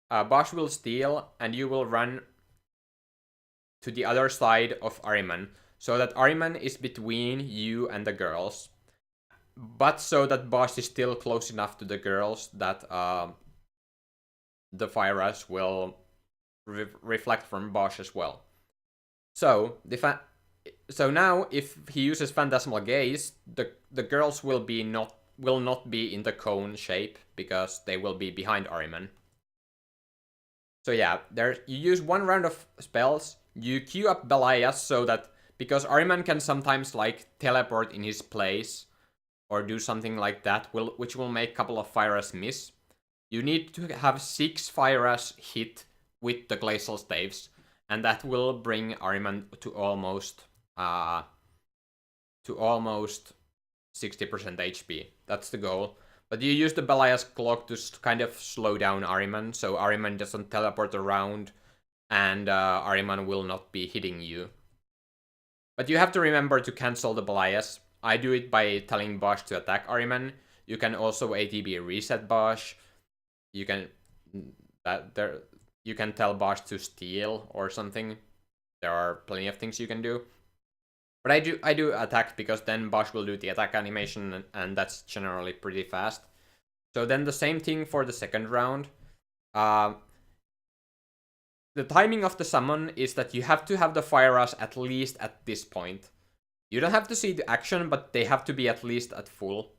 Bosch will steal, and you will run to the other side of Ahriman, so that Ahriman is between you and the girls, but so that Bosch is still close enough to the girls that the fire rush will reflect from Bosch as well. So now, if he uses Phantasmal Gaze, the girls will not be in the cone shape because they will be behind Ahriman. So yeah, you use one round of spells. You queue up Belias so that, because Ahriman can sometimes like teleport in his place or do something like that, which will make a couple of Fire-Rush miss. You need to have 6 Fire-Rush hit with the Glacial Staves, and that will bring Ahriman to almost 60% HP. That's the goal. But you use the Belias clock to kind of slow down Ahriman, so Ahriman doesn't teleport around, and Ahriman will not be hitting you. But you have to remember to cancel the Belias. I do it by telling Bosch to attack Ahriman. You can also ATB reset Bosch. You can tell Bosch to steal or something. There are plenty of things you can do. But I do attack, because then Bosch will do the attack animation, and that's generally pretty fast. So then the same thing for the second round. The timing of the summon is that you have to have the Fire Rush at least at this point. You don't have to see the action, but they have to be at least at full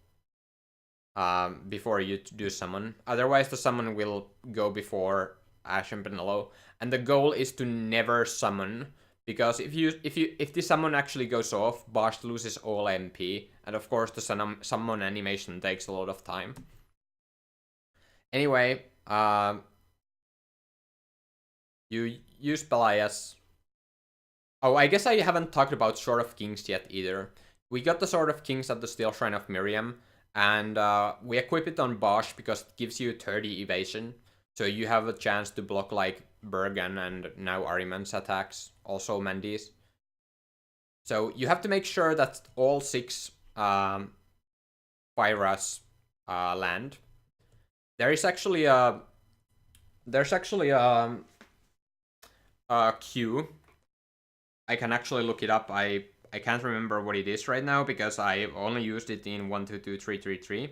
before you do summon. Otherwise, the summon will go before Ash and Penelo. And the goal is to never summon, because if the summon actually goes off, Bosch loses all MP, and of course the summon animation takes a lot of time. Anyway, you use Belias. Oh, I guess I haven't talked about Sword of Kings yet either. We got the Sword of Kings at the Steel Shrine of Miriam, and we equip it on Bosch because it gives you 30 evasion. So you have a chance to block like Bergen and now Ahriman's attacks, also Mandy's. So you have to make sure that all 6 Fire-Rush land. There's actually a queue. I can actually look it up. I can't remember what it is right now because I've only used it in 122.3.3.3.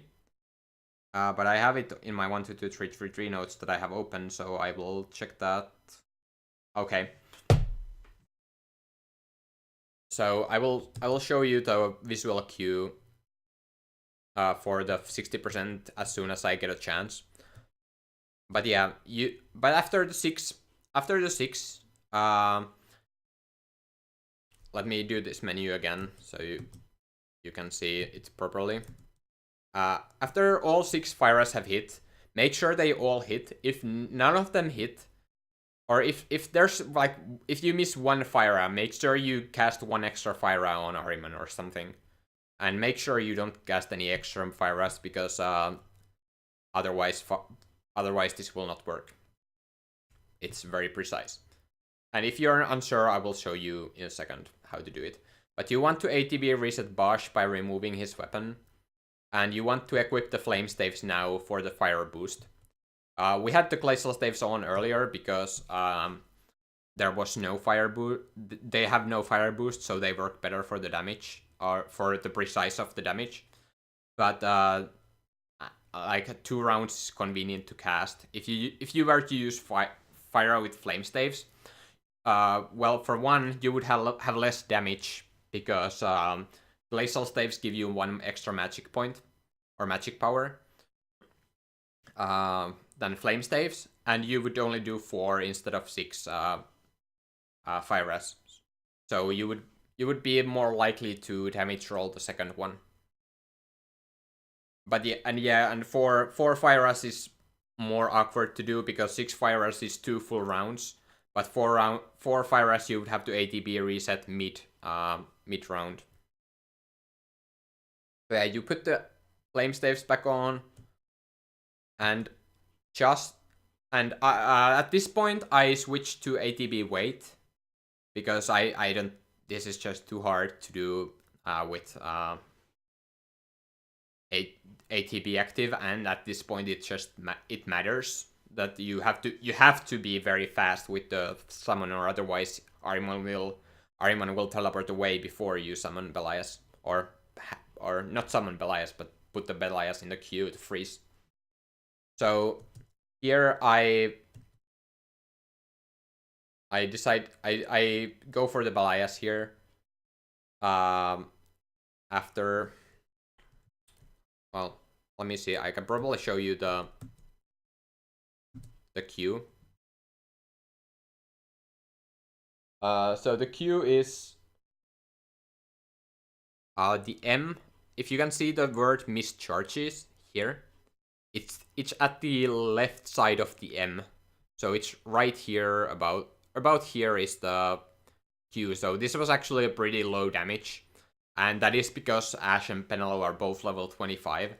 But I have it in my 122.3.3.3 notes that I have open, so I will check that. Okay. So I will show you the visual cue for the 60% as soon as I get a chance. But yeah, after the 6, let me do this menu again so you can see it properly. After all 6 Fire-Rush have hit, make sure they all hit. If none of them hit, Or if there's like, if you miss one Fire, make sure you cast one extra Fire on Ahriman or something. And make sure you don't cast any extra Fire because otherwise this will not work. It's very precise. And if you're unsure, I will show you in a second how to do it. But you want to ATB reset Bosch by removing his weapon. And you want to equip the Flame Staves now for the fire boost. We had the Glacial Staves on earlier because there was no fire boost. They have no fire boost, so they work better for the damage, or for the precise of the damage. But like 2 rounds is convenient to cast. If you were to use fire with Flame Staves, well, for one, you would have less damage because Glacial Staves give you 1 extra magic point or magic power than Flame Staves, and you would only do 4 instead of 6 fire res. So you would be more likely to damage roll the second one. But and 4 fire res is more awkward to do because 6 fire res is 2 full rounds. But 4 fire res you would have to ATB reset mid round. So yeah, you put the Flame Staves back on, and at this point I switched to ATB wait because I don't. This is just too hard to do with ATB active, and at this point it matters that you have to be very fast with the summon, or otherwise Ahriman will teleport away before you summon Belias, or not summon Belias, but put the Belias in the queue to freeze. So here I decide I go for the Belias here. After, well, let me see. I can probably show you the queue. So the queue is the M. If you can see the word mischarges here, it's at the left side of the M. So it's right here, about here is the queue. So this was actually a pretty low damage, and that is because Ash and Penelo are both level 25.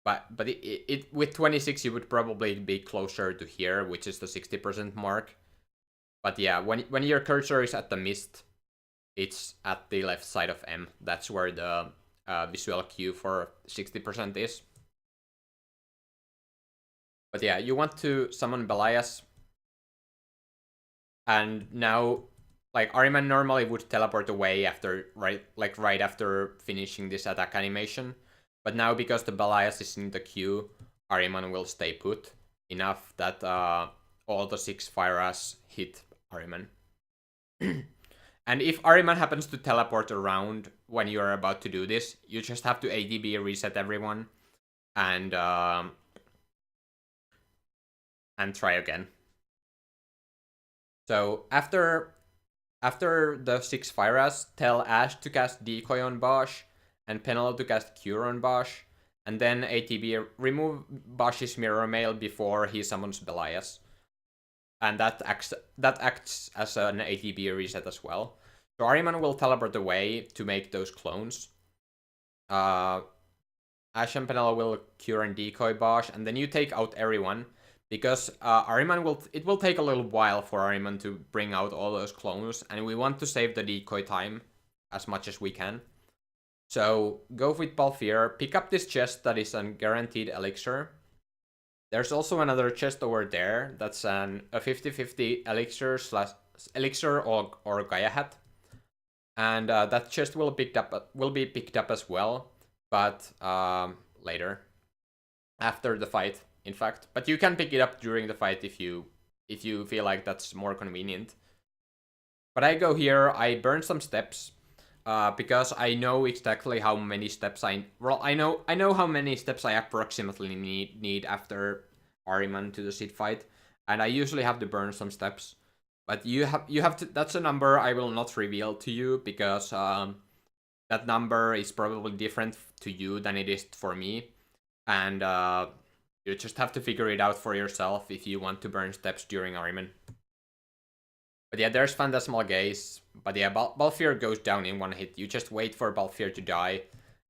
But it with 26 you would probably be closer to here, which is the 60% mark. But yeah, when your cursor is at the mist, it's at the left side of M. That's where the visual cue for 60% is. But yeah, you want to summon Belias. And now, like, Ahriman normally would teleport away after right after finishing this attack animation. But now, because the Belias is in the queue, Ahriman will stay put enough that all the 6 Firas hit Ahriman. And if Ahriman happens to teleport around when you are about to do this, you just have to ATB reset everyone and try again. So after the 6 Firas, tell Ash to cast Decoy on Bosch and Penelo to cast Cure on Bosch, and then ATB remove Bosch's Mirror Mail before he summons Belias. And that acts as an ATB reset as well. So Ahriman will teleport away to make those clones. Ash and Penelo will Cure and Decoy Bosch, and then you take out everyone, because it will take a little while for Ahriman to bring out all those clones, and we want to save the decoy time as much as we can. So go with Balfir, pick up this chest that is a guaranteed elixir. There's also another chest over there that's a 50-50 elixir or Gaia hat, and that chest will be picked up as well, but later, after the fight, in fact. But you can pick it up during the fight if you feel like that's more convenient. But I go here, I burn some steps, because I know exactly how many steps I know how many steps I approximately need after Ahriman to the Sid fight, and I usually have to burn some steps. But you have to. That's a number I will not reveal to you, because that number is probably different to you than it is for me, and You just have to figure it out for yourself if you want to burn steps during Ahriman. But yeah, there's Phantasmal Gaze. But yeah, Balfir goes down in one hit. You just wait for Balfir to die,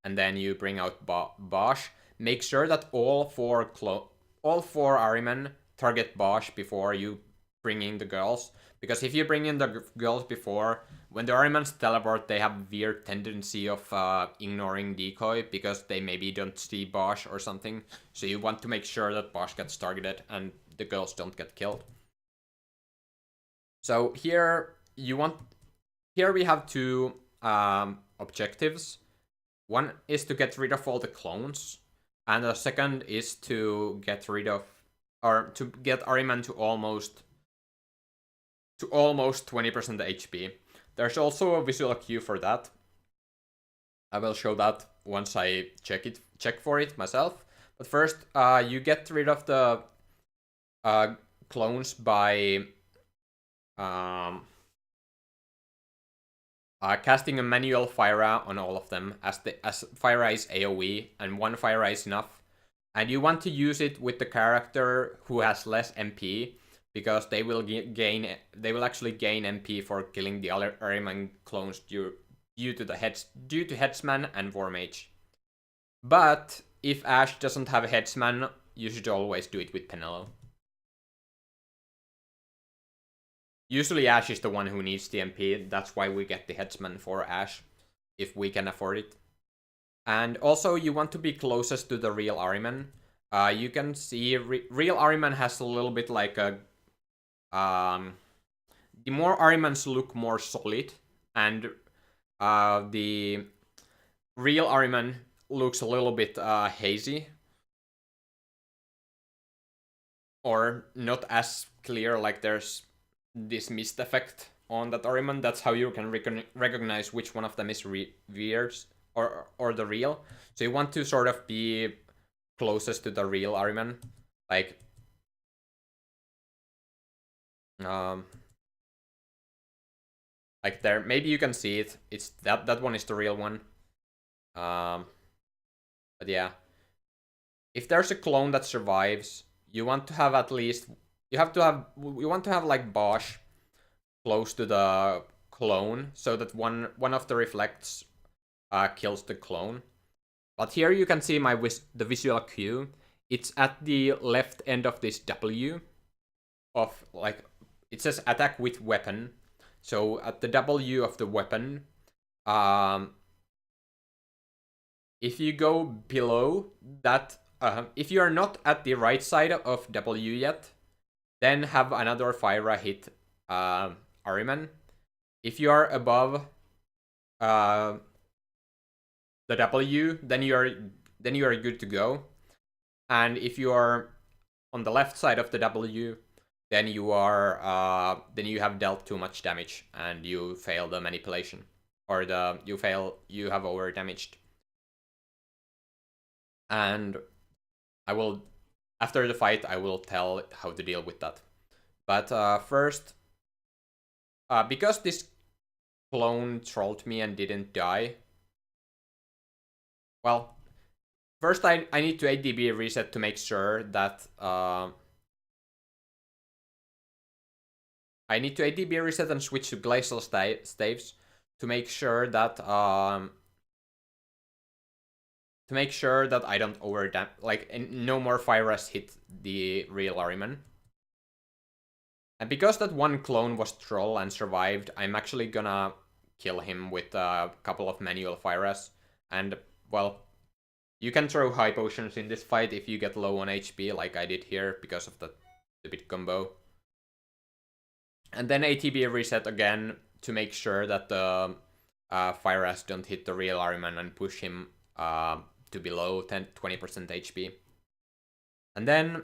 and then you bring out Bosch. Make sure that all four Ahriman target Bosch before you bring in the girls. Because if you bring in the girls before, when the Ahrimans teleport, they have weird tendency of ignoring decoy because they maybe don't see Bosch or something. So you want to make sure that Bosch gets targeted and the girls don't get killed. So here we have two objectives. One is to get rid of all the clones, and the second is to get rid of, or to get Ahriman to almost 20% HP. There's also a visual cue for that. I will show that once I check for it myself. But first, you get rid of the clones by casting a manual Fire on all of them, as Fire is AoE, and one Fire is enough. And you want to use it with the character who has less MP, because they will actually gain MP for killing the other Ahriman clones due to Headsman and War Mage. But if Ashe doesn't have a Headsman, you should always do it with Penelo. Usually Ashe is the one who needs the MP, that's why we get the Headsman for Ashe, if we can afford it. And also you want to be closest to the real Ahriman. You can see real Ahriman has a little bit like a... the more Ahrimans look more solid, and the real Ahriman looks a little bit hazy. Or not as clear, like there's this mist effect on that Ahriman. That's how you can recognize which one of them is Veers or the real. So you want to sort of be closest to the real Ahriman, like there. Maybe you can see it. It's that one is the real one. But yeah, if there's a clone that survives, you want to have at least you want to have like Bosch close to the clone, so that one of the reflects kills the clone. But here you can see the visual cue. It's at the left end of this W of, like, it says attack with weapon. So at the W of the weapon, if you go below that, if you are not at the right side of W yet, then have another Fire hit Ahriman. If you are above the W, then you are good to go. And if you are on the left side of the W, then you have dealt too much damage and you fail the manipulation, or you have over damaged. And I will, after the fight, I will tell how to deal with that. But first, because this clone trolled me and didn't die, well, first I need to ADB reset to make sure that I need to ADB reset and switch to Glacial Staves to make sure that I don't no more Fire hit the real Ahriman. And because that one clone was troll and survived, I'm actually gonna kill him with a couple of manual Fires. And, well, you can throw high potions in this fight if you get low on HP, like I did here, because of the bit combo. And then ATB reset again to make sure that the Fire don't hit the real Ahriman and push him to below 20% HP. And then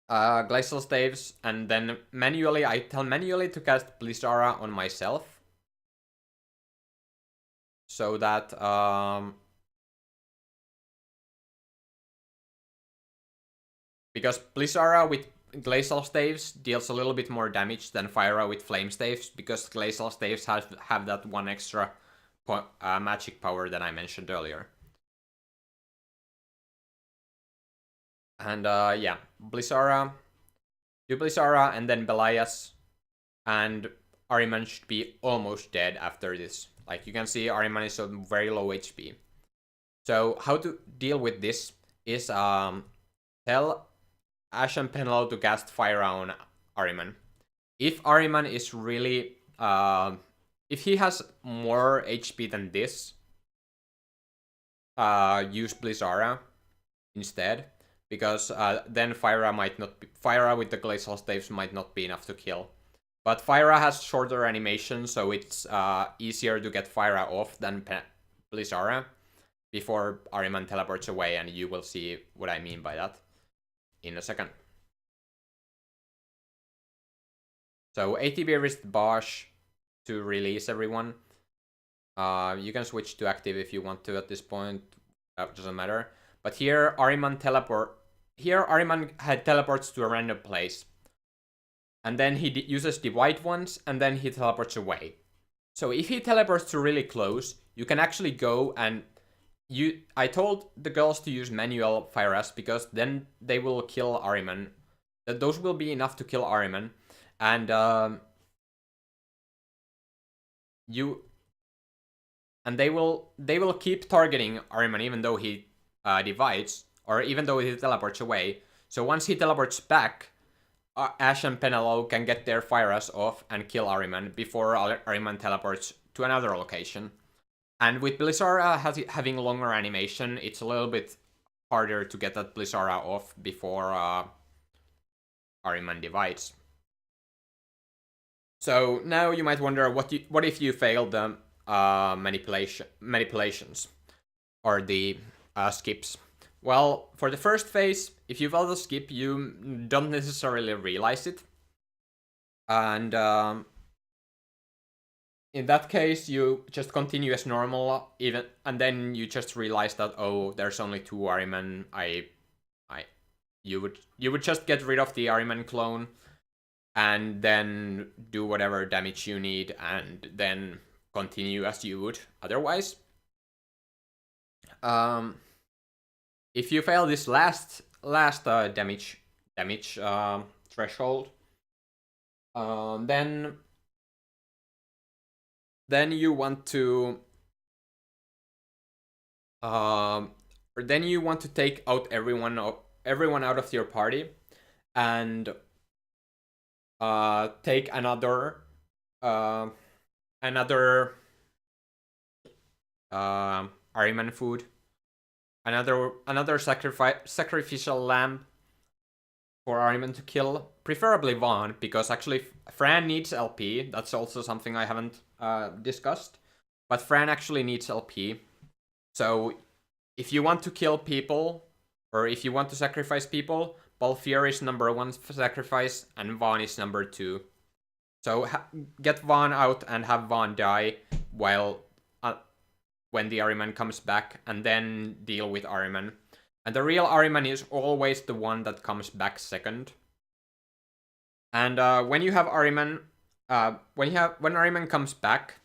Glacial Staves, and then I tell manually to cast Blizzara on myself, so that because Blizzara with Glacial Staves deals a little bit more damage than Fire with Flame Staves, because Glacial Staves have that one extra magic power that I mentioned earlier. And yeah, Blizzara, do Blizzara, and then Belias, and Ahriman should be almost dead after this. Like you can see, Ahriman is on very low HP. So how to deal with this is tell Ash and Penelo to cast Fire on Ahriman. If Ahriman is really if he has more HP than this, use Blizzara instead, because then Fyra might not be, Fyra with the glacial staves might not be enough to kill. But Fyra has shorter animation, so it's easier to get Fyra off than Blizzara before Ahriman teleports away, and you will see what I mean by that in a second. So ATB wrist Bosch to release everyone. You can switch to active if you want to at this point. That doesn't matter. But here Ahriman teleports to a random place. And then he uses the white ones, and then he teleports away. So if he teleports to really close, you can actually go and I told the girls to use manual Fire because then they will kill Ahriman. Those will be enough to kill Ahriman. And they will keep targeting Ahriman even though he divides, or even though he teleports away. So once he teleports back, Ash and Penelo can get their Fires off and kill Ahriman before Ahriman teleports to another location. And with Blizzara having longer animation, it's a little bit harder to get that Blizzara off before Ahriman divides. So now you might wonder, what if you failed the manipulations or the skips? Well, for the first phase, if you fail the skip, you don't necessarily realize it. And in that case, you just continue as normal, and then you just realize that, oh, there's only 2 Ahriman. You would just get rid of the Ahriman clone, and then do whatever damage you need, and then continue as you would otherwise. If you fail this last damage threshold, then you want to take out everyone out of your party, and take another Ahriman food, another sacrificial lamb for Ahriman to kill, preferably Vaughn, because actually Fran needs LP. That's also something I haven't discussed, but Fran actually needs LP. So if you want to kill people, or if you want to sacrifice people, Balfir is number 1 sacrifice, and Vaughn is number 2. So get Vaughn out and have Vaughn die while when the Ahriman comes back, and then deal with Ahriman. And the real Ahriman is always the one that comes back second. And when you have Ahriman, when Ahriman comes back,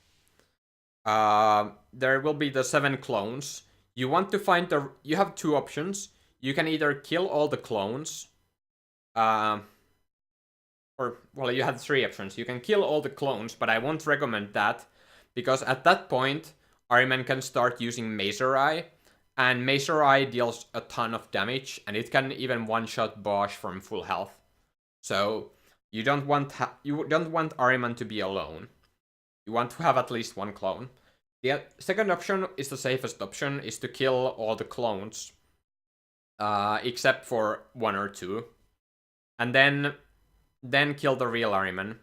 there will be the 7 clones. You want to find you have 2 options. You can either kill all the clones, you have 3 options. You can kill all the clones, but I won't recommend that, because at that point, Ahriman can start using Mazorai, and Mazorai deals a ton of damage, and it can even one-shot Bosch from full health. So you don't want Ahriman to be alone. You want to have at least 1 clone. The second option is the safest option, is to kill all the clones, except for 1 or 2, and then kill the real Ahriman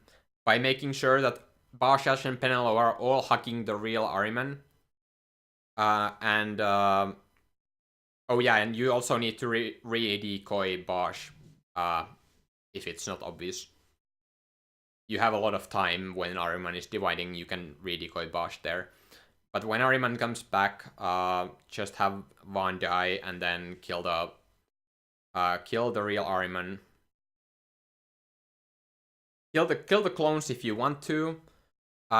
by making sure that Bosch, Ash, and Penelo are all hugging the real Ahriman. And you also need to re-decoy Bosch if it's not obvious. You have a lot of time when Ahriman is dividing, you can re-decoy Bosch there. But when Ahriman comes back, just have Vaughn die, and then kill the real Ahriman. Kill the clones if you want to.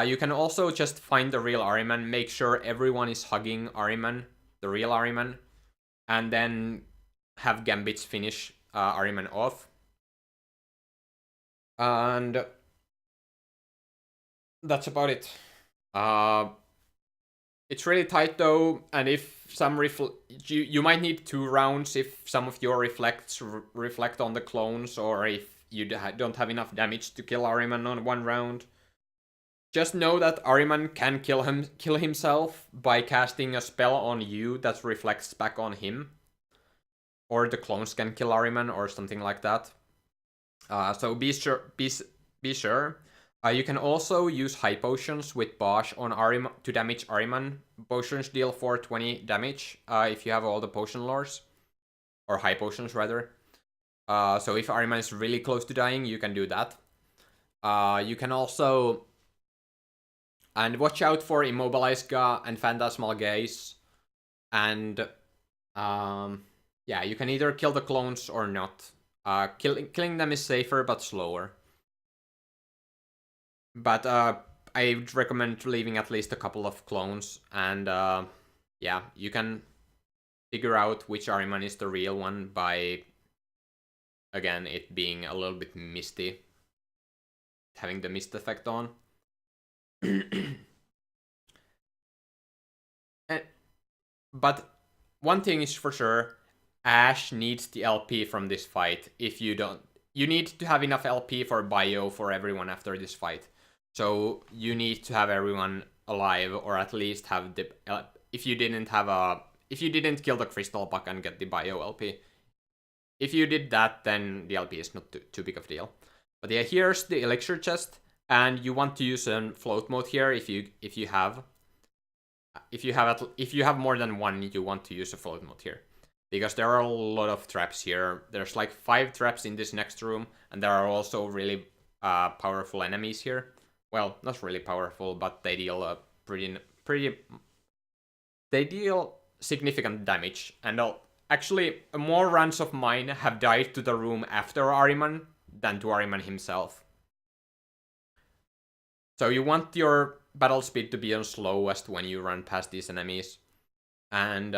You can also just find the real Ahriman, make sure everyone is hugging Ahriman, the real Ahriman, and then have Gambits finish Ahriman off. And that's about it. It's really tight though, and if some you might need 2 rounds if some of your reflects reflect on the clones, or if you don't have enough damage to kill Ahriman on 1 round. Just know that Ahriman can kill himself by casting a spell on you that reflects back on him, or the clones can kill Ahriman or something like that. So be sure. You can also use high potions with Bosch on Ahriman to damage Ahriman. Potions deal 420 damage if you have all the potion lores, or high potions rather. So if Ahriman is really close to dying, you can do that. You can also, and watch out for Immobilize Ga and Phantasmal Gaze, and yeah, you can either kill the clones or not. Killing them is safer but slower. But I would recommend leaving at least a couple of clones, and yeah, you can figure out which Ahriman is the real one by, again, it being a little bit misty, having the mist effect on. But one thing is for sure, Ash needs the LP from this fight. If you don't, you need to have enough LP for bio for everyone after this fight. So you need to have everyone alive, or at least have the if you didn't kill the crystal bug and get the bio LP. If you did that, then the LP is not too big of a deal. But yeah, here's the elixir chest, and you want to use a float mode here if you have more than 1, you want to use a float mode here, because there are a lot of traps here. There's like 5 traps in this next room, and there are also really powerful enemies here. Well, not really powerful, but they deal they deal significant damage. And actually, more runs of mine have died to the room after Ahriman than to Ahriman himself. So you want your battle speed to be on slowest when you run past these enemies. And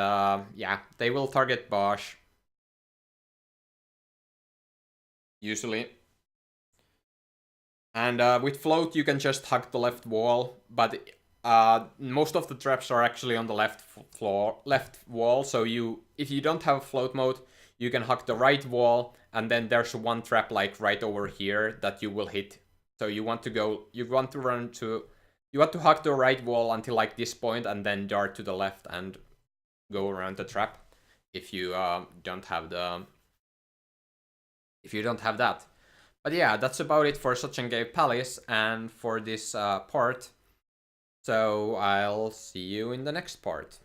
yeah, they will target Bosch. Usually. And with float you can just hug the left wall, but most of the traps are actually on the left wall, so if you don't have float mode, you can hug the right wall, and then there's one trap like right over here that you will hit. So you want to hug the right wall until like this point, and then dart to the left and go around the trap if you don't have that. But yeah, that's about it for Sochengave Palace and for this part. So I'll see you in the next part.